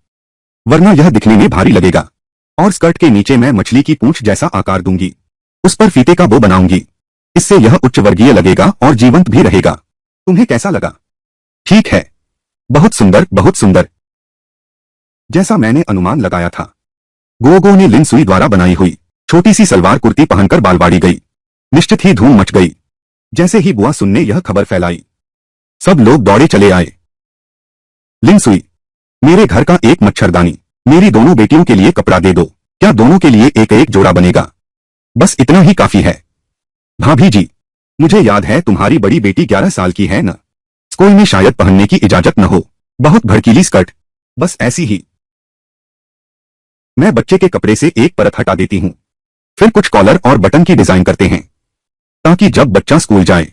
वरना यह दिखने में भारी लगेगा। और स्कर्ट के नीचे मैं मछली की पूंछ जैसा आकार दूंगी, उस पर फीते का बो बनाऊंगी। इससे यह उच्च वर्गीय लगेगा और जीवंत भी रहेगा। तुम्हें कैसा लगा? ठीक है, बहुत सुंदर, बहुत सुंदर। जैसा मैंने अनुमान लगाया था। गोगो ने लिनसुई द्वारा बनाई हुई छोटी सी सलवार कुर्ती पहनकर बालवाड़ी गई। निश्चित ही धूम मच गई। जैसे ही बुआ सुन ने यह खबर फैलाई, सब लोग दौड़े चले आए। लिनसुई, मेरे घर का एक मच्छरदानी, मेरी दोनों बेटियों के लिए कपड़ा दे दो। क्या दोनों के लिए एक एक जोड़ा बनेगा? बस इतना ही काफी है। भाभी जी, मुझे याद है तुम्हारी बड़ी बेटी 11 साल की है न? स्कूल में शायद पहनने की इजाजत न हो, बहुत भड़कीली स्कर्ट, बस ऐसी ही। मैं बच्चे के कपड़े से एक परत हटा देती हूँ, फिर कुछ कॉलर और बटन की डिजाइन करते हैं, ताकि जब बच्चा स्कूल जाए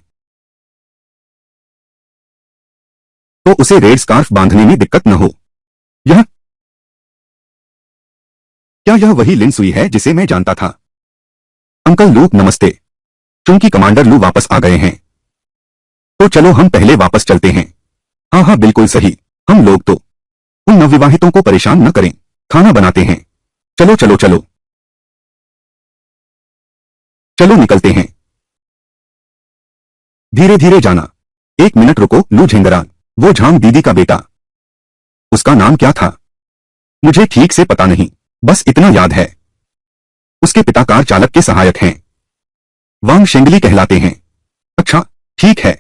तो उसे रेड स्कार्फ बांधने में दिक्कत न हो। यह क्या, यह वही लिनसुई है जिसे मैं जानता था? अंकल लू नमस्ते। चूंकि कमांडर लू वापस आ गए हैं, तो चलो हम पहले वापस चलते हैं। हाँ हाँ बिल्कुल सही, हम लोग तो उन नवविवाहितों को परेशान न करें, खाना बनाते हैं। चलो चलो चलो चलो निकलते हैं। धीरे धीरे जाना। 1 मिनट रुको लू झिंगरा, वो झांग दीदी का बेटा, उसका नाम क्या था? मुझे ठीक से पता नहीं, बस इतना याद है उसके पिता कार चालक के सहायक हैं, वांग शेंगली कहलाते हैं। अच्छा ठीक है।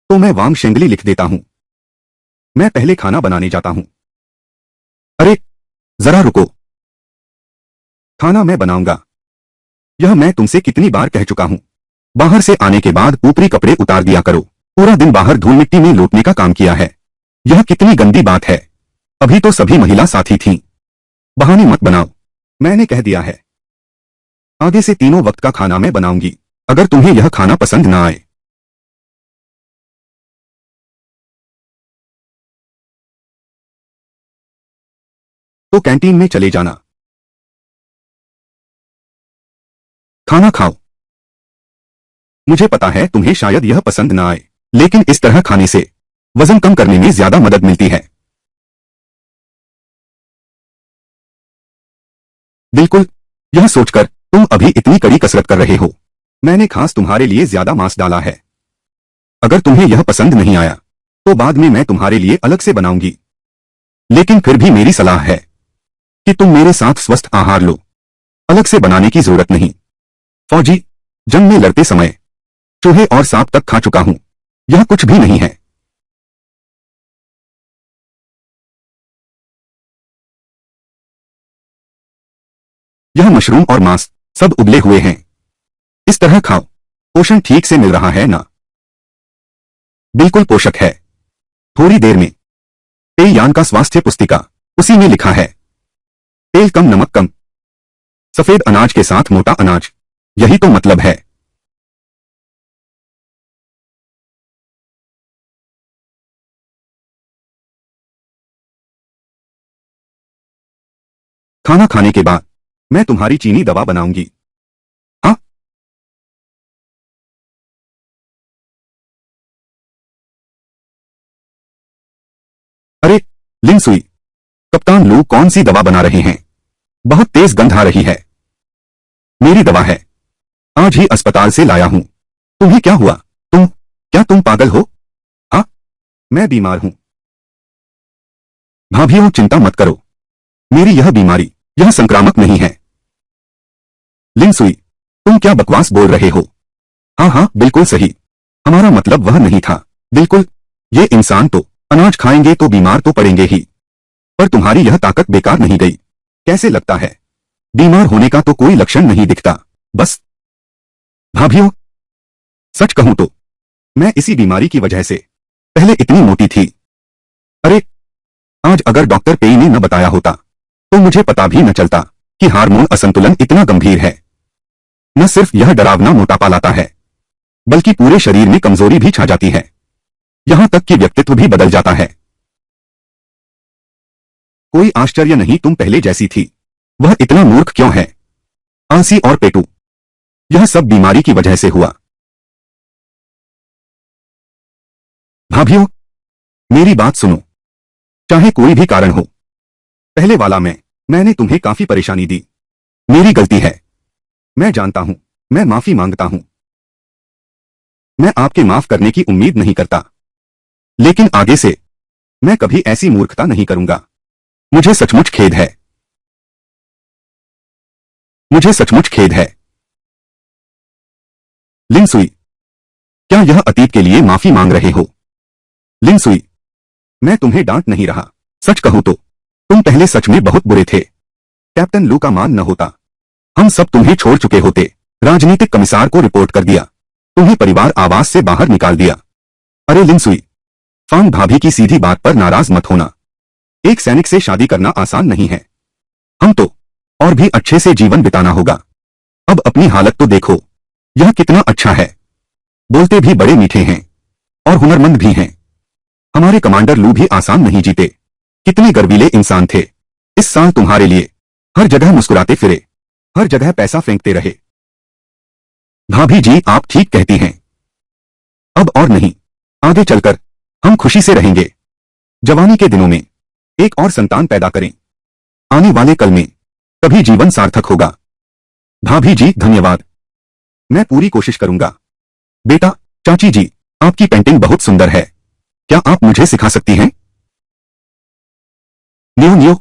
तो मैं वांग शेंगली लिख देता हूं। मैं पहले खाना बनाने जाता हूं। अरे जरा रुको, खाना मैं बनाऊंगा, यह मैं तुमसे कितनी बार कह चुका हूं। बाहर से आने के बाद ऊपरी कपड़े उतार दिया करो। पूरा दिन बाहर धूल मिट्टी में लूटने का काम किया है, यह कितनी गंदी बात है। अभी तो सभी महिला साथी थीं। बहाने मत बनाओ, मैंने कह दिया है। आगे से तीनों वक्त का खाना मैं बनाऊंगी। अगर तुम्हें यह खाना पसंद ना आए तो कैंटीन में चले जाना। खाना खाओ। मुझे पता है तुम्हें शायद यह पसंद ना आए, लेकिन इस तरह खाने से वजन कम करने में ज्यादा मदद मिलती है। बिल्कुल, यह सोचकर तुम अभी इतनी कड़ी कसरत कर रहे हो। मैंने खास तुम्हारे लिए ज्यादा मांस डाला है। अगर तुम्हें यह पसंद नहीं आया तो बाद में मैं तुम्हारे लिए अलग से बनाऊंगी। लेकिन फिर भी मेरी सलाह है कि तुम मेरे साथ स्वस्थ आहार लो। अलग से बनाने की जरूरत नहीं। फौजी, जंग में लड़ते समय चूहे और सांप तक खा चुका हूं। यह कुछ भी नहीं है। यह मशरूम और मांस सब उबले हुए हैं। इस तरह खाओ। पोषण ठीक से मिल रहा है ना? बिल्कुल पोषक है। थोड़ी देर में पेययान का स्वास्थ्य पुस्तिका, उसी में लिखा है तेल कम, नमक कम, सफेद अनाज के साथ मोटा अनाज। यही तो मतलब है। खाना खाने के बाद मैं तुम्हारी चीनी दवा बनाऊंगी। हाँ, अरे लिनसुई, कप्तान लू कौन सी दवा बना रहे हैं? बहुत तेज गंध आ रही है। मेरी दवा है। आज ही अस्पताल से लाया हूं। तुम्हें क्या हुआ? क्या तुम पागल हो? हाँ, मैं बीमार हूं। भाभीओ, चिंता मत करो। मेरी यह बीमारी यह संक्रामक नहीं है। लिनसुई, तुम क्या बकवास बोल रहे हो? हाँ हाँ, बिल्कुल सही। हमारा मतलब वह नहीं था। बिल्कुल, ये इंसान तो अनाज खाएंगे तो बीमार तो पड़ेंगे ही। पर तुम्हारी यह ताकत बेकार नहीं गई। कैसे लगता है? बीमार होने का तो कोई लक्षण नहीं दिखता। बस भाभीओ, सच कहूं तो मैं इसी बीमारी की वजह से पहले इतनी मोटी थी। अरे, आज अगर डॉक्टर पेई ने न बताया होता तो मुझे पता भी न चलता कि हार्मोन असंतुलन इतना गंभीर है। न सिर्फ यह डरावना मोटापा लाता है, बल्कि पूरे शरीर में कमजोरी भी छा जाती है। यहां तक कि व्यक्तित्व भी बदल जाता है। कोई आश्चर्य नहीं तुम पहले जैसी थी। वह इतना मूर्ख क्यों है? आलसी और पेटू। यह सब बीमारी की वजह से हुआ। भाभीओ, मेरी बात सुनो। चाहे कोई भी कारण हो, पहले वाला मैंने तुम्हें काफी परेशानी दी। मेरी गलती है। मैं जानता हूं। मैं माफी मांगता हूं। मैं आपके माफ करने की उम्मीद नहीं करता, लेकिन आगे से मैं कभी ऐसी मूर्खता नहीं करूंगा। मुझे सचमुच खेद है। मुझे सचमुच खेद है। लिनसुई, क्या यह अतीत के लिए माफी मांग रहे हो? लिनसुई, मैं तुम्हें डांट नहीं रहा। सच कहूं तो तुम पहले सच में बहुत बुरे थे। कैप्टन लू का मान न होता, हम सब तुम्हें छोड़ चुके होते। राजनीतिक कमिश्नर को रिपोर्ट कर दिया। तुम्हें परिवार आवास से बाहर निकाल दिया। अरे लिनसुई, फांग भाभी की सीधी बात पर नाराज मत होना। एक सैनिक से शादी करना आसान नहीं है। हम तो और भी अच्छे से जीवन बिताना होगा। अब अपनी हालत तो देखो। यह कितना अच्छा है। बोलते भी बड़े मीठे हैं और हुनरमंद भी हैं। हमारे कमांडर लू भी आसान नहीं जीते। कितने गर्वीले इंसान थे। इस साल तुम्हारे लिए हर जगह मुस्कुराते फिरे, हर जगह पैसा फेंकते रहे। भाभी जी, आप ठीक कहती हैं। अब और नहीं, आगे चलकर हम खुशी से रहेंगे। जवानी के दिनों में एक और संतान पैदा करें। आने वाले कल में कभी जीवन सार्थक होगा। भाभी जी, धन्यवाद। मैं पूरी कोशिश करूंगा। बेटा, चाची जी, आपकी पेंटिंग बहुत सुंदर है। क्या आप मुझे सिखा सकती हैं? न्यो न्यो,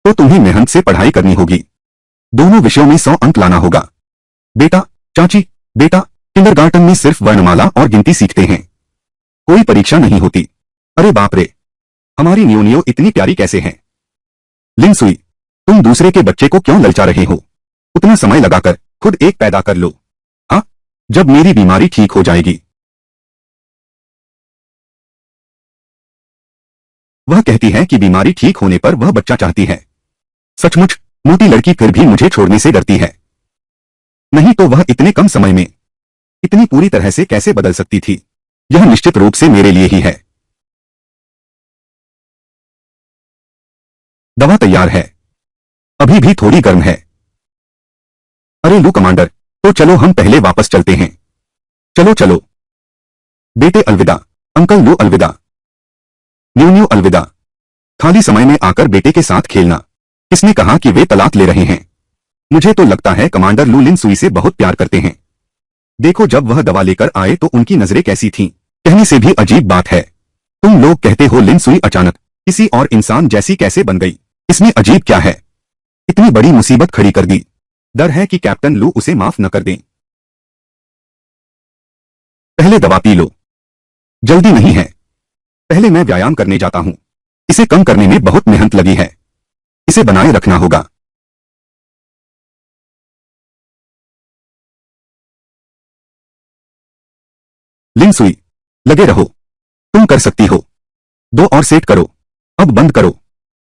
तो तुम्हें मेहनत से पढ़ाई करनी होगी। दोनों विषयों में 100 अंक लाना होगा। बेटा, चाची, बेटा, किंडरगार्टन में सिर्फ वर्णमाला और गिनती सीखते हैं। कोई परीक्षा नहीं होती। अरे बाप रे, हमारी न्यो न्यो इतनी प्यारी कैसे है? लिनसुई, तुम दूसरे के बच्चे को क्यों ललचा रहे हो? उतना समय लगाकर खुद एक पैदा कर लो। हाँ, जब मेरी बीमारी ठीक हो जाएगी। वह कहती है कि बीमारी ठीक होने पर वह बच्चा चाहती है। सचमुच, मोटी लड़की फिर भी मुझे छोड़ने से डरती है। नहीं तो वह इतने कम समय में इतनी पूरी तरह से कैसे बदल सकती थी। यह निश्चित रूप से मेरे लिए ही है। दवा तैयार है, अभी भी थोड़ी गर्म है। अरे लू कमांडर, तो चलो हम पहले वापस चलते हैं। चलो चलो। बेटे अलविदा। अंकल लू अलविदा। न्यू न्यू अलविदा। खाली समय में आकर बेटे के साथ खेलना। किसने कहा कि वे तलाक ले रहे हैं? मुझे तो लगता है कमांडर लू लिन सुई से बहुत प्यार करते हैं। देखो जब वह दवा लेकर आए तो उनकी नजरें कैसी थीं। कहने से भी अजीब बात है। तुम लोग कहते हो लिन सुई अचानक किसी और इंसान जैसी कैसे बन गई? इसमें अजीब क्या है? इतनी बड़ी मुसीबत खड़ी कर दी। डर है कि कैप्टन लू उसे माफ न कर दें। पहले दवा पी लो। जल्दी नहीं है। पहले मैं व्यायाम करने जाता हूं। इसे कम करने में बहुत मेहनत लगी है। इसे बनाए रखना होगा। लिन सुई, लगे रहो। तुम कर सकती हो। 2 और सेट करो। अब बंद करो।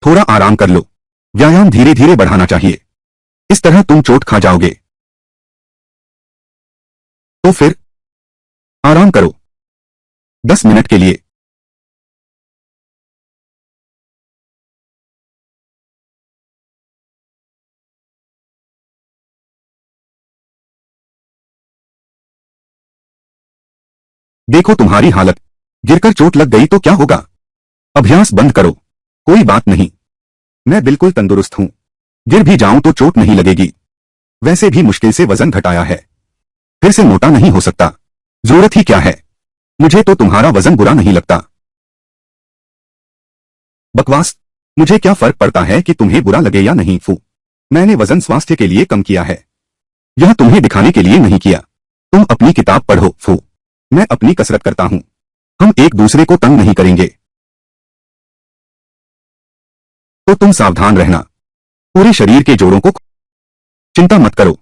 थोड़ा आराम कर लो। व्यायाम धीरे धीरे बढ़ाना चाहिए। इस तरह तुम चोट खा जाओगे। तो फिर आराम करो 10 मिनट के लिए। देखो तुम्हारी हालत, गिरकर चोट लग गई तो क्या होगा? अभ्यास बंद करो। कोई बात नहीं, मैं बिल्कुल तंदुरुस्त हूं। गिर भी जाऊं तो चोट नहीं लगेगी। वैसे भी मुश्किल से वजन घटाया है। फिर से मोटा नहीं हो सकता। जरूरत ही क्या है? मुझे तो तुम्हारा वजन बुरा नहीं लगता। बकवास। मुझे क्या फर्क पड़ता है कि तुम्हें बुरा लगे या नहीं फू। मैंने वजन स्वास्थ्य के लिए कम किया है। यह तुम्हें दिखाने के लिए नहीं किया। तुम अपनी किताब पढ़ो फू। मैं अपनी कसरत करता हूं। हम एक दूसरे को तंग नहीं करेंगे। तो तुम सावधान रहना। पूरे शरीर के जोड़ों को चिंता मत करो।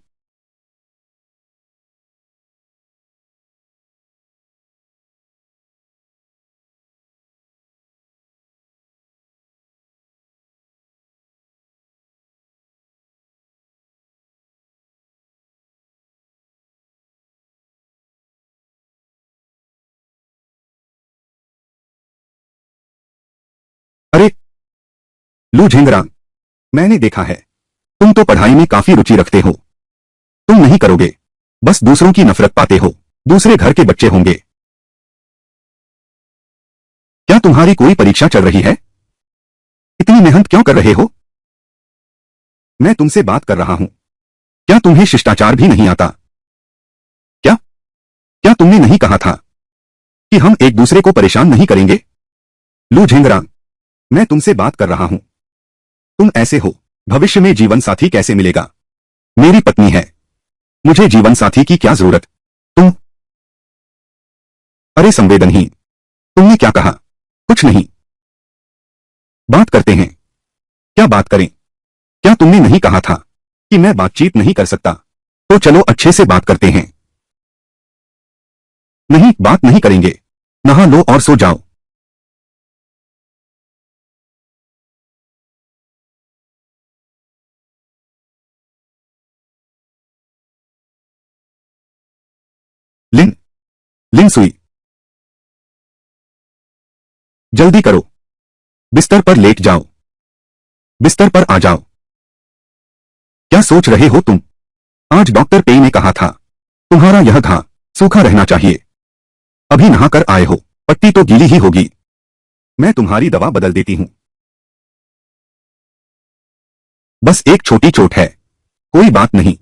अरे लू झिंगरा, मैंने देखा है। तुम तो पढ़ाई में काफी रुचि रखते हो। तुम नहीं करोगे। बस दूसरों की नफरत पाते हो। दूसरे घर के बच्चे होंगे। क्या तुम्हारी कोई परीक्षा चल रही है? इतनी मेहनत क्यों कर रहे हो? मैं तुमसे बात कर रहा हूं। क्या तुम्हें शिष्टाचार भी नहीं आता? क्या क्या तुमने नहीं कहा था कि हम एक दूसरे को परेशान नहीं करेंगे? लू झिंगरा, मैं तुमसे बात कर रहा हूं। तुम ऐसे हो। भविष्य में जीवन साथी कैसे मिलेगा? मेरी पत्नी है। मुझे जीवन साथी की क्या जरूरत? तुम। अरे संवेदनहीन। तुमने क्या कहा? कुछ नहीं। बात करते हैं। क्या बात करें? क्या तुमने नहीं कहा था कि मैं बातचीत नहीं कर सकता? तो चलो अच्छे से बात करते हैं। नहीं, बात नहीं करेंगे। नहा लो और सो जाओ। लिन लिन सुई, जल्दी करो। बिस्तर पर लेट जाओ। बिस्तर पर आ जाओ। क्या सोच रहे हो तुम? आज डॉक्टर पेई ने कहा था तुम्हारा यह घाव सूखा रहना चाहिए। अभी नहाकर आए हो, पट्टी तो गीली ही होगी। मैं तुम्हारी दवा बदल देती हूं। बस एक छोटी चोट है। कोई बात नहीं।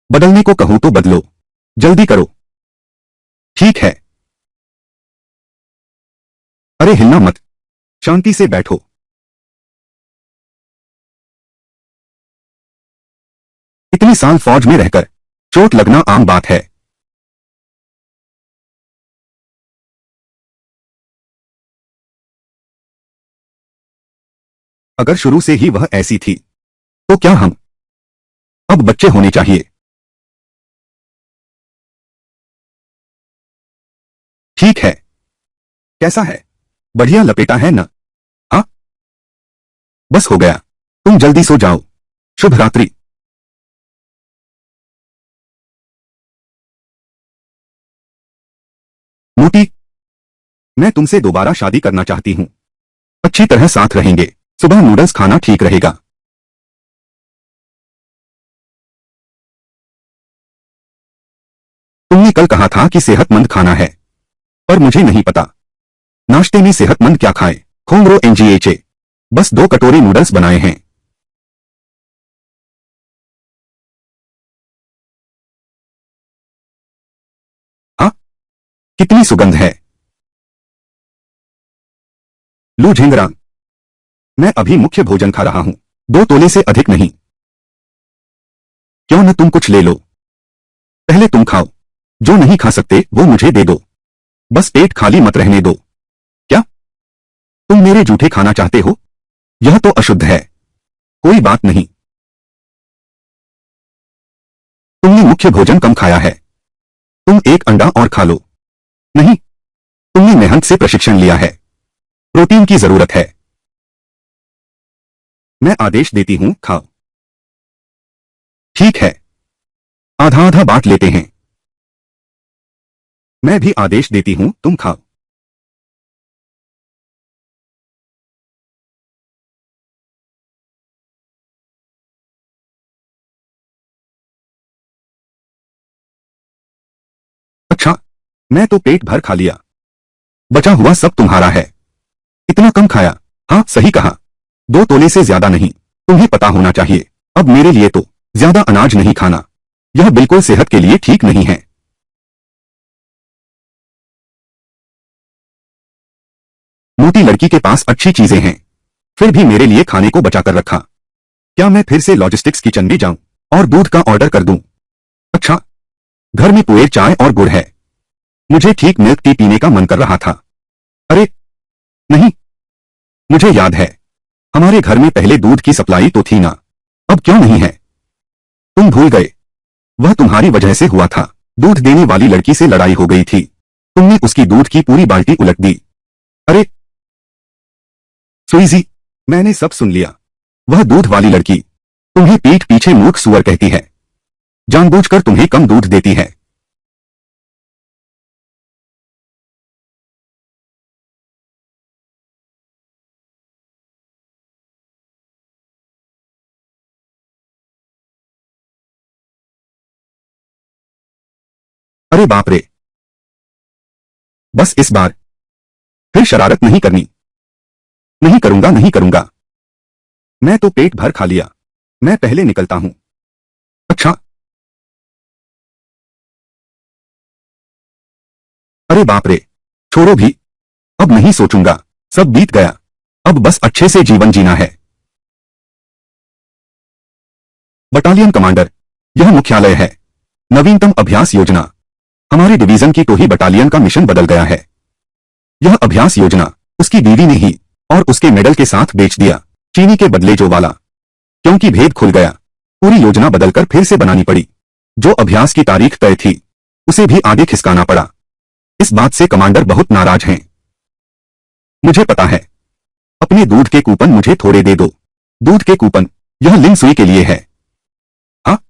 बदलने को कहूं तो बदलो। जल्दी करो। ठीक है। अरे हिलना मत। शांति से बैठो। इतने साल फौज में रहकर चोट लगना आम बात है। अगर शुरू से ही वह ऐसी थी तो क्या हम अब बच्चे होने चाहिए? ठीक है। कैसा है? बढ़िया लपेटा है ना? हाँ। बस हो गया। तुम जल्दी सो जाओ। शुभ रात्रि। मोटी, मैं तुमसे दोबारा शादी करना चाहती हूँ। अच्छी तरह साथ रहेंगे। सुबह नूडल्स खाना ठीक रहेगा। तुमने कल कहा था कि सेहतमंद खाना है, पर मुझे नहीं पता। नाश्ते में सेहतमंद क्या खाएं? खोंगरो एनजीएचए। बस 2 कटोरे नूडल्स बनाए हैं। हाँ, कितनी सुगंध है। लू झिंगरा, मैं अभी मुख्य भोजन खा रहा हूँ। 2 तोले से अधिक नहीं। क्यों न तुम कुछ ले लो। पहले तुम खाओ। जो नहीं खा सकते वो मुझे दे दो। बस पेट खाली मत रहने दो। क्या तुम मेरे जूठे खाना चाहते हो? यह तो अशुद्ध है। कोई बात नहीं। तुमने मुख्य भोजन कम खाया है। तुम एक अंडा और खा लो। नहीं, तुमने मेहनत से प्रशिक्षण लिया है। प्रोटीन की जरूरत है। मैं आदेश देती हूँ, खाओ। ठीक है, आधा आधा बांट लेते हैं। मैं भी आदेश देती हूँ, तुम खाओ। अच्छा, मैं तो पेट भर खा लिया। बचा हुआ सब तुम्हारा है। इतना कम खाया। हाँ, सही कहा। 2 तोले से ज्यादा नहीं। तुम्हें पता होना चाहिए। अब मेरे लिए तो ज्यादा अनाज नहीं खाना। यह बिल्कुल सेहत के लिए ठीक नहीं है। मोटी लड़की के पास अच्छी चीजें हैं, फिर भी मेरे लिए खाने को बचा कर रखा। क्या मैं फिर से लॉजिस्टिक्स किचन भी जाऊं और दूध का ऑर्डर कर दूं? अच्छा, घर में पुएर चाय और गुड़ है। मुझे ठीक मिल्क टी पीने का मन कर रहा था। अरे नहीं, मुझे याद है, हमारे घर में पहले दूध की सप्लाई तो थी ना। अब क्यों नहीं है? तुम भूल गए। वह तुम्हारी वजह से हुआ था। दूध देने वाली लड़की से लड़ाई हो गई थी। तुमने उसकी दूध की पूरी बाल्टी उलट दी। अरे सुईजी, मैंने सब सुन लिया। वह दूध वाली लड़की तुम्हें पीठ पीछे मूर्ख सुअर कहती है। जानबूझकर तुम्हें कम दूध देती है। अरे बाप रे, बस इस बार फिर शरारत नहीं करनी। नहीं करूंगा, नहीं करूंगा। मैं तो पेट भर खा लिया। मैं पहले निकलता हूं। अच्छा, अरे बाप रे, छोड़ो भी। अब नहीं सोचूंगा। सब बीत गया। अब बस अच्छे से जीवन जीना है। बटालियन कमांडर, यह मुख्यालय है। नवीनतम अभ्यास योजना। हमारे डिवीजन की टोही बटालियन का मिशन बदल गया है। यह अभ्यास योजना उसकी बीवी ने ही और उसके मेडल के साथ बेच दिया। चीनी के बदले जो वाला। क्योंकि भेद खुल गया, पूरी योजना बदलकर फिर से बनानी पड़ी। जो अभ्यास की तारीख तय थी, उसे भी आगे खिसकाना पड़ा। इस बात से कमांडर बहुत नाराज हैं। मुझे पता है। अपने दूध के कूपन मुझे थोड़े दे दो। दूध के कूपन, यह लिंग सुई के लिए है। हाँ,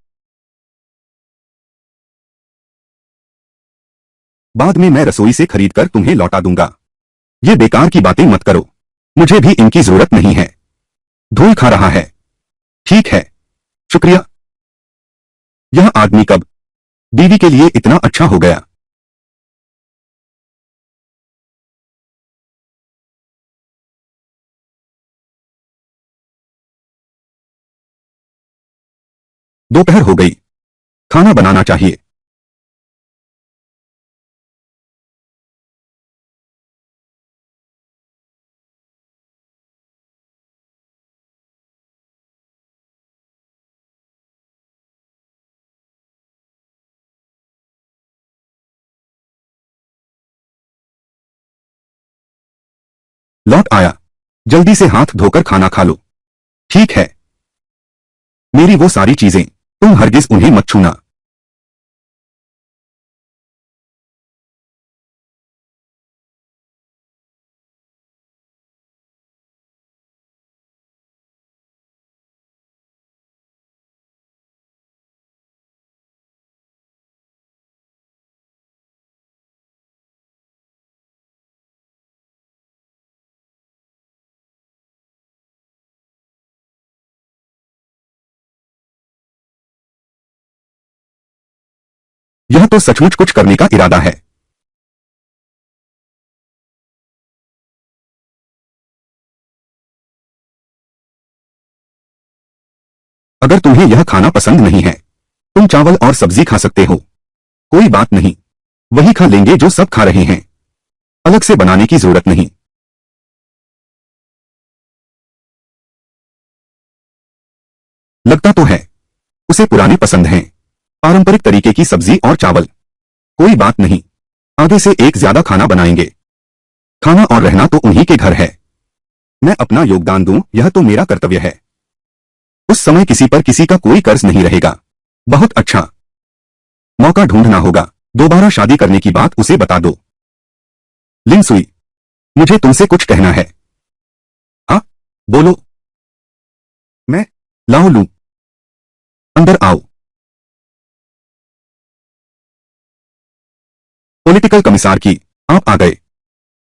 बाद में मैं रसोई से खरीदकर तुम्हें लौटा दूंगा। ये बेकार की बातें मत करो। मुझे भी इनकी जरूरत नहीं है। धूल खा रहा है। ठीक है, शुक्रिया। यह आदमी कब बीवी के लिए इतना अच्छा हो गया? दोपहर हो गई। खाना बनाना चाहिए। लौट आया। जल्दी से हाथ धोकर खाना खा लो। ठीक है। मेरी वो सारी चीजें, तुम हरगिज उन्हें मत छूना। यह तो सचमुच कुछ करने का इरादा है। अगर तुम्हें यह खाना पसंद नहीं है, तुम चावल और सब्जी खा सकते हो। कोई बात नहीं, वही खा लेंगे जो सब खा रहे हैं। अलग से बनाने की जरूरत नहीं। लगता तो है उसे पुराने पसंद हैं, पारंपरिक तरीके की सब्जी और चावल। कोई बात नहीं, आगे से एक ज्यादा खाना बनाएंगे। खाना और रहना तो उन्हीं के घर है। मैं अपना योगदान दूं, यह तो मेरा कर्तव्य है। उस समय किसी पर किसी का कोई कर्ज नहीं रहेगा। बहुत अच्छा। मौका ढूंढना होगा। दोबारा शादी करने की बात उसे बता दो। लिन सुई, मुझे तुमसे कुछ कहना है। हाँ, बोलो। मैं लाओ लूं। अंदर आओ। पॉलिटिकल कमिश्नर की, आप आ गए।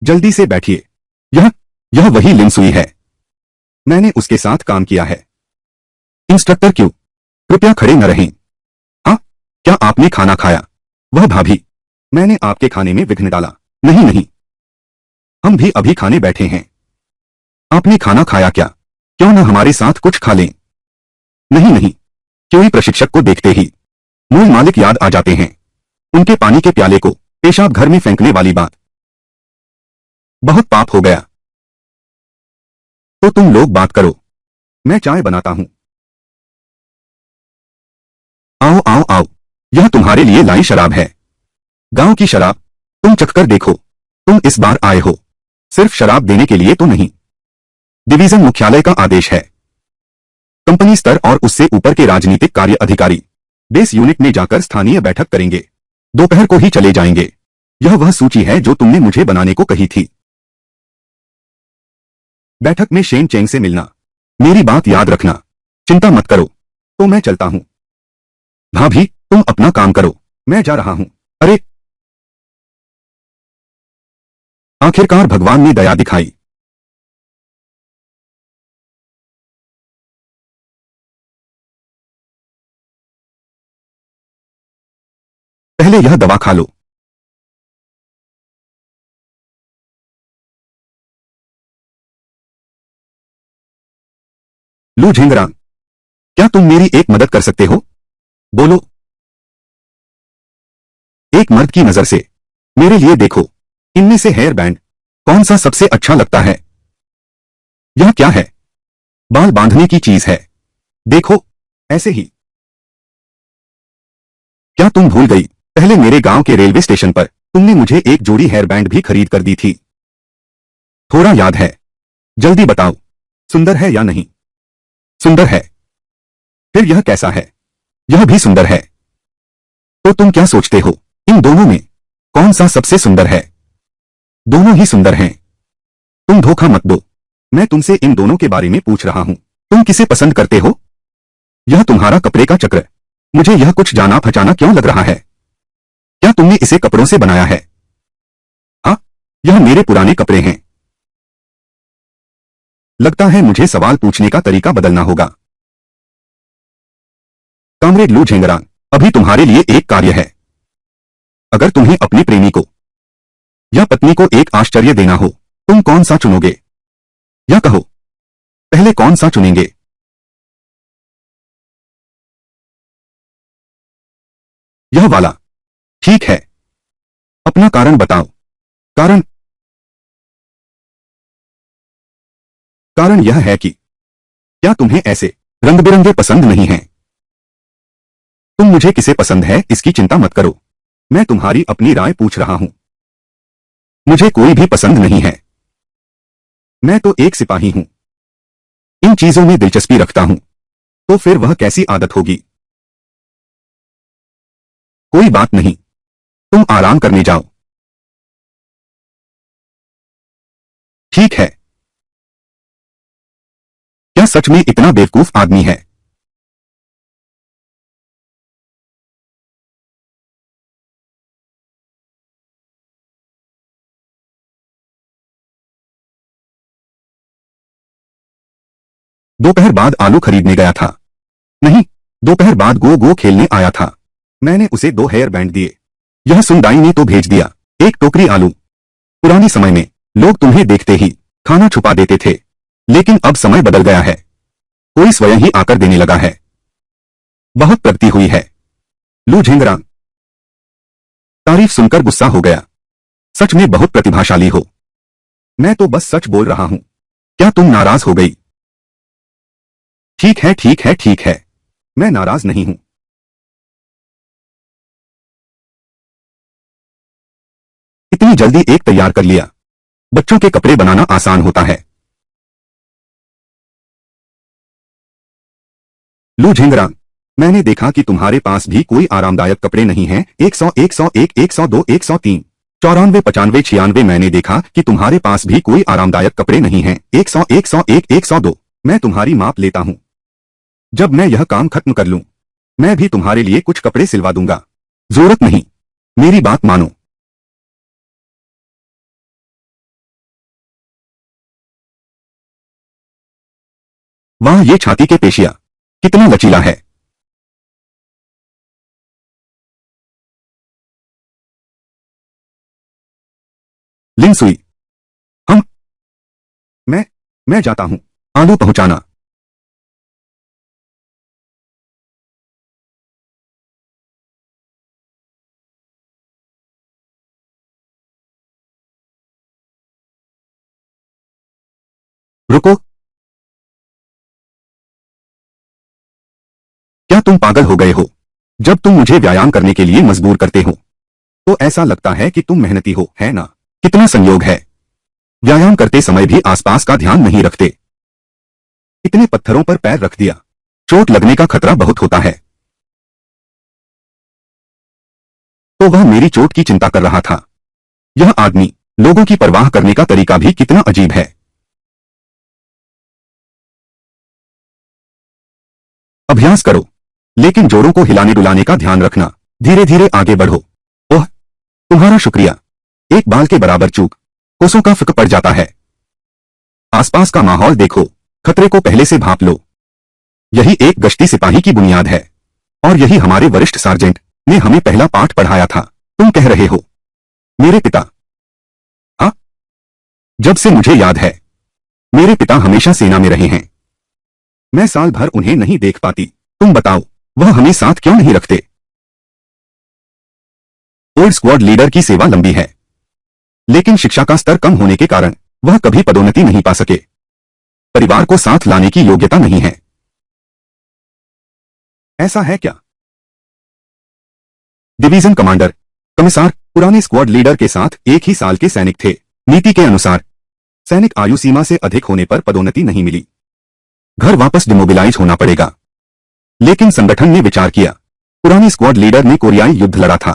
जल्दी से बैठिए। यह यह वही लिन सुई है। मैंने उसके साथ काम किया है। इंस्ट्रक्टर क्यों? कृपया खड़े न रहें। हाँ, क्या आपने खाना खाया? वह भाभी, मैंने आपके खाने में विघ्न डाला। नहीं नहीं, हम भी अभी खाने बैठे हैं। आपने खाना खाया क्या? क्यों न हमारे साथ कुछ खा लें? नहीं नहीं, क्यों? प्रशिक्षक को देखते ही मूल मालिक याद आ जाते हैं। उनके पानी के प्याले को पेशाब घर में फेंकने वाली बात। बहुत पाप हो गया। तो तुम लोग बात करो, मैं चाय बनाता हूं। आओ आओ आओ, यह तुम्हारे लिए लाई शराब है। गांव की शराब। तुम चखकर देखो। तुम इस बार आए हो सिर्फ शराब देने के लिए तो नहीं। डिवीजन मुख्यालय का आदेश है। कंपनी स्तर और उससे ऊपर के राजनीतिक कार्य अधिकारी बेस यूनिट में जाकर स्थानीय बैठक करेंगे। दोपहर को ही चले जाएंगे। यह वह सूची है जो तुमने मुझे बनाने को कही थी। बैठक में शेन चेंग से मिलना। मेरी बात याद रखना। चिंता मत करो। तो मैं चलता हूं। भाभी, तुम अपना काम करो, मैं जा रहा हूं। अरे, आखिरकार भगवान ने दया दिखाई। पहले यह दवा खा लो। लू झिंगरा, क्या तुम मेरी एक मदद कर सकते हो? बोलो। एक मर्द की नजर से मेरे लिए देखो। इनमें से हेयर बैंड कौन सा सबसे अच्छा लगता है? यह क्या है? बाल बांधने की चीज है। देखो, ऐसे ही। क्या तुम भूल गई? पहले मेरे गांव के रेलवे स्टेशन पर तुमने मुझे एक जोड़ी हेयर बैंड भी खरीद कर दी थी। थोड़ा याद है? जल्दी बताओ, सुंदर है या नहीं? सुंदर है। फिर यह कैसा है? यह भी सुंदर है। तो तुम क्या सोचते हो, इन दोनों में कौन सा सबसे सुंदर है? दोनों ही सुंदर हैं। तुम धोखा मत दो। मैं तुमसे इन दोनों के बारे में पूछ रहा हूं। तुम किसे पसंद करते हो? यह तुम्हारा कपड़े का चक्र। मुझे यह कुछ जाना पहचाना क्यों लग रहा है? क्या तुमने इसे कपड़ों से बनाया है? हाँ, यह मेरे पुराने कपड़े हैं। लगता है मुझे सवाल पूछने का तरीका बदलना होगा। कामरेड लू झेंगरान, अभी तुम्हारे लिए एक कार्य है। अगर तुम्हें अपने प्रेमी को या पत्नी को एक आश्चर्य देना हो, तुम कौन सा चुनोगे? या कहो, पहले कौन सा चुनेंगे? यह वाला। ठीक है। अपना कारण बताओ। कारण कारण यह है कि क्या तुम्हें ऐसे रंग बिरंगे पसंद नहीं हैं? तुम मुझे किसे पसंद है इसकी चिंता मत करो। मैं तुम्हारी अपनी राय पूछ रहा हूं। मुझे कोई भी पसंद नहीं है। मैं तो एक सिपाही हूं। इन चीजों में दिलचस्पी रखता हूं। तो फिर वह कैसी आदत होगी? कोई बात नहीं, तुम आराम करने जाओ। ठीक है। क्या सच में इतना बेवकूफ आदमी है? दोपहर बाद आलू खरीदने गया था। नहीं, दोपहर बाद गो गो खेलने आया था। मैंने उसे 2 हेयर बैंड दिए। यह सुन दाई ने तो भेज दिया 1 टोकरी आलू। पुराने समय में लोग तुम्हें देखते ही खाना छुपा देते थे, लेकिन अब समय बदल गया है। कोई स्वयं ही आकर देने लगा है। बहुत प्रगति हुई है। लू झिंगरा तारीफ सुनकर गुस्सा हो गया। सच में बहुत प्रतिभाशाली हो। मैं तो बस सच बोल रहा हूं। क्या तुम नाराज हो गई? ठीक है ठीक है ठीक है, मैं नाराज नहीं हूं। इतनी जल्दी एक तैयार कर लिया। बच्चों के कपड़े बनाना आसान होता है। लू झिंगरा, मैंने देखा कि तुम्हारे पास भी कोई आरामदायक कपड़े नहीं हैं। 100 101 102 103 94 95 96। मैंने देखा कि तुम्हारे पास भी कोई आरामदायक कपड़े नहीं हैं। 100 101 102। मैं तुम्हारी माप लेता हूं। जब मैं यह काम खत्म कर लूं, मैं भी तुम्हारे लिए कुछ कपड़े सिलवा दूंगा। जरूरत नहीं, मेरी बात मानो। वाह, ये छाती के पेशिया कितना लचीला है। लिनसुई, हम मैं मैं जाता हूं। आलू पहुंचाना। रुको, क्या तुम पागल हो गए हो? जब तुम मुझे व्यायाम करने के लिए मजबूर करते हो तो ऐसा लगता है कि तुम मेहनती हो, है ना? कितना संयोग है। व्यायाम करते समय भी आसपास का ध्यान नहीं रखते। इतने पत्थरों पर पैर रख दिया। चोट लगने का खतरा बहुत होता है। तो वह मेरी चोट की चिंता कर रहा था। यह आदमी लोगों की परवाह करने का तरीका भी कितना अजीब है। अभ्यास करो, लेकिन जोड़ों को हिलाने डुलाने का ध्यान रखना। धीरे धीरे आगे बढ़ो। ओह, तुम्हारा शुक्रिया। एक बाल के बराबर चूक कोसों का फर्क पड़ जाता है। आसपास का माहौल देखो, खतरे को पहले से भांप लो। यही एक गश्ती सिपाही की बुनियाद है, और यही हमारे वरिष्ठ सार्जेंट ने हमें पहला पाठ पढ़ाया था। तुम कह रहे हो मेरे पिता? हाँ, जब से मुझे याद है मेरे पिता हमेशा सेना में रहे हैं। मैं साल भर उन्हें नहीं देख पाती। तुम बताओ, वह हमें साथ क्यों नहीं रखते? ओल्ड स्क्वाड लीडर की सेवा लंबी है, लेकिन शिक्षा का स्तर कम होने के कारण वह कभी पदोन्नति नहीं पा सके। परिवार को साथ लाने की योग्यता नहीं है। ऐसा है क्या? डिवीजन कमांडर, कमिसार पुराने स्क्वाड लीडर के साथ एक ही साल के सैनिक थे। नीति के अनुसार सैनिक आयु सीमा से अधिक होने पर पदोन्नति नहीं मिली। घर वापस डिमोबिलाइज होना पड़ेगा। लेकिन संगठन ने विचार किया। पुराने स्क्वाड लीडर ने कोरियाई युद्ध लड़ा था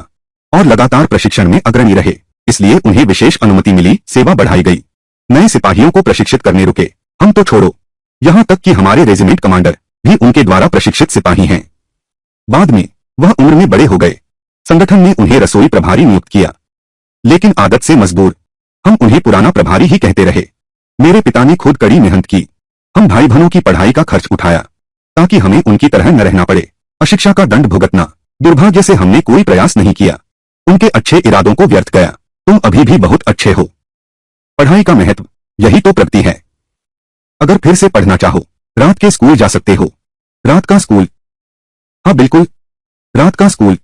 और लगातार प्रशिक्षण में अग्रणी रहे, इसलिए उन्हें विशेष अनुमति मिली। सेवा बढ़ाई गई। नए सिपाहियों को प्रशिक्षित करने रुके। हम तो छोड़ो, यहां तक कि हमारे रेजिमेंट कमांडर भी उनके द्वारा प्रशिक्षित सिपाही हैं। बाद में वह उम्र में बड़े हो गए। संगठन ने उन्हें रसोई प्रभारी नियुक्त किया, लेकिन आदत से मजबूर हम उन्हें पुराना प्रभारी ही कहते रहे। मेरे पिता ने खुद कड़ी मेहनत की। हम भाई बहनों की पढ़ाई का खर्च उठाया ताकि हमें उनकी तरह न रहना पड़े। अशिक्षा का दंड भुगतना, दुर्भाग्य से हमने कोई प्रयास नहीं किया। उनके अच्छे इरादों को व्यर्थ गया। तुम अभी भी बहुत अच्छे हो। पढ़ाई का महत्व, यही तो प्रगति है। अगर फिर से पढ़ना चाहो, रात के स्कूल जा सकते हो। रात का स्कूल? हाँ बिल्कुल, रात का स्कूल।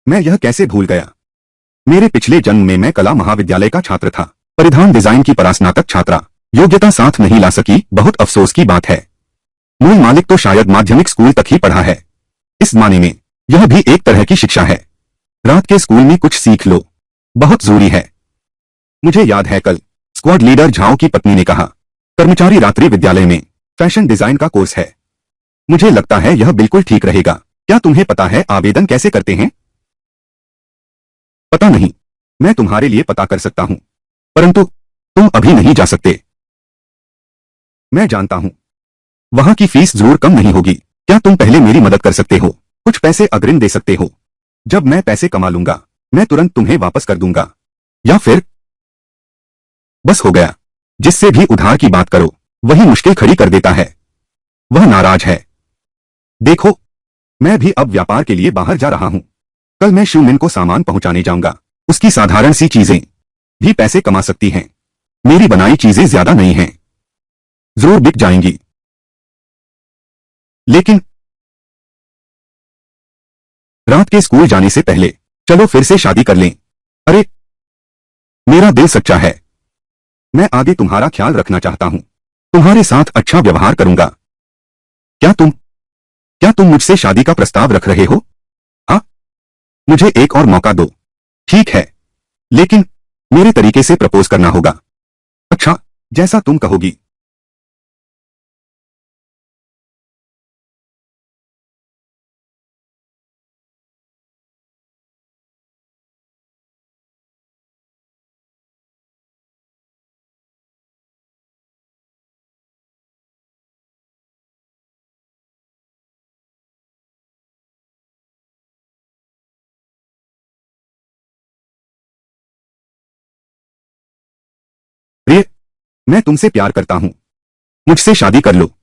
मैं यह कैसे भूल गया। मेरे पिछले जन्म में मैं कला महाविद्यालय का छात्र था। परिधान डिजाइन की परास्नातक छात्रा योग्यता साथ नहीं ला सकी। बहुत अफसोस की बात है। मूल मालिक तो शायद माध्यमिक स्कूल तक ही पढ़ा है। इस माने में यह भी एक तरह की शिक्षा है। रात के स्कूल में कुछ सीख लो, बहुत जरूरी है। मुझे याद है कल स्क्वाड लीडर झाओ की पत्नी ने कहा, कर्मचारी रात्रि विद्यालय में फैशन डिजाइन का कोर्स है। मुझे लगता है यह बिल्कुल ठीक रहेगा। क्या तुम्हें पता है आवेदन कैसे करते हैं? पता नहीं, मैं तुम्हारे लिए पता कर सकता हूं, परंतु तुम अभी नहीं जा सकते। मैं जानता हूं, वहां की फीस जरूर कम नहीं होगी। क्या तुम पहले मेरी मदद कर सकते हो? कुछ पैसे अग्रिम दे सकते हो। जब मैं पैसे कमा लूंगा, मैं तुरंत तुम्हें वापस कर दूंगा। या फिर बस हो गया। जिससे भी उधार की बात करो, वही मुश्किल खड़ी कर देता है। वह नाराज है। देखो, मैं भी अब व्यापार के लिए बाहर जा रहा हूं। कल मैं शिवमिन को सामान पहुंचाने जाऊंगा। उसकी साधारण सी चीजें भी पैसे कमा सकती हैं। मेरी बनाई चीजें ज्यादा नहीं हैं, जरूर बिक जाएंगी। लेकिन रात के स्कूल जाने से पहले चलो फिर से शादी कर लें। अरे, मेरा दिल सच्चा है। मैं आगे तुम्हारा ख्याल रखना चाहता हूं। तुम्हारे साथ अच्छा व्यवहार करूंगा। क्या तुम क्या तुम मुझसे शादी का प्रस्ताव रख रहे हो? हाँ, मुझे एक और मौका दो। ठीक है, लेकिन मेरे तरीके से प्रपोज करना होगा। अच्छा, जैसा तुम कहोगी। प्रिय, मैं तुमसे प्यार करता हूं। मुझसे शादी कर लो।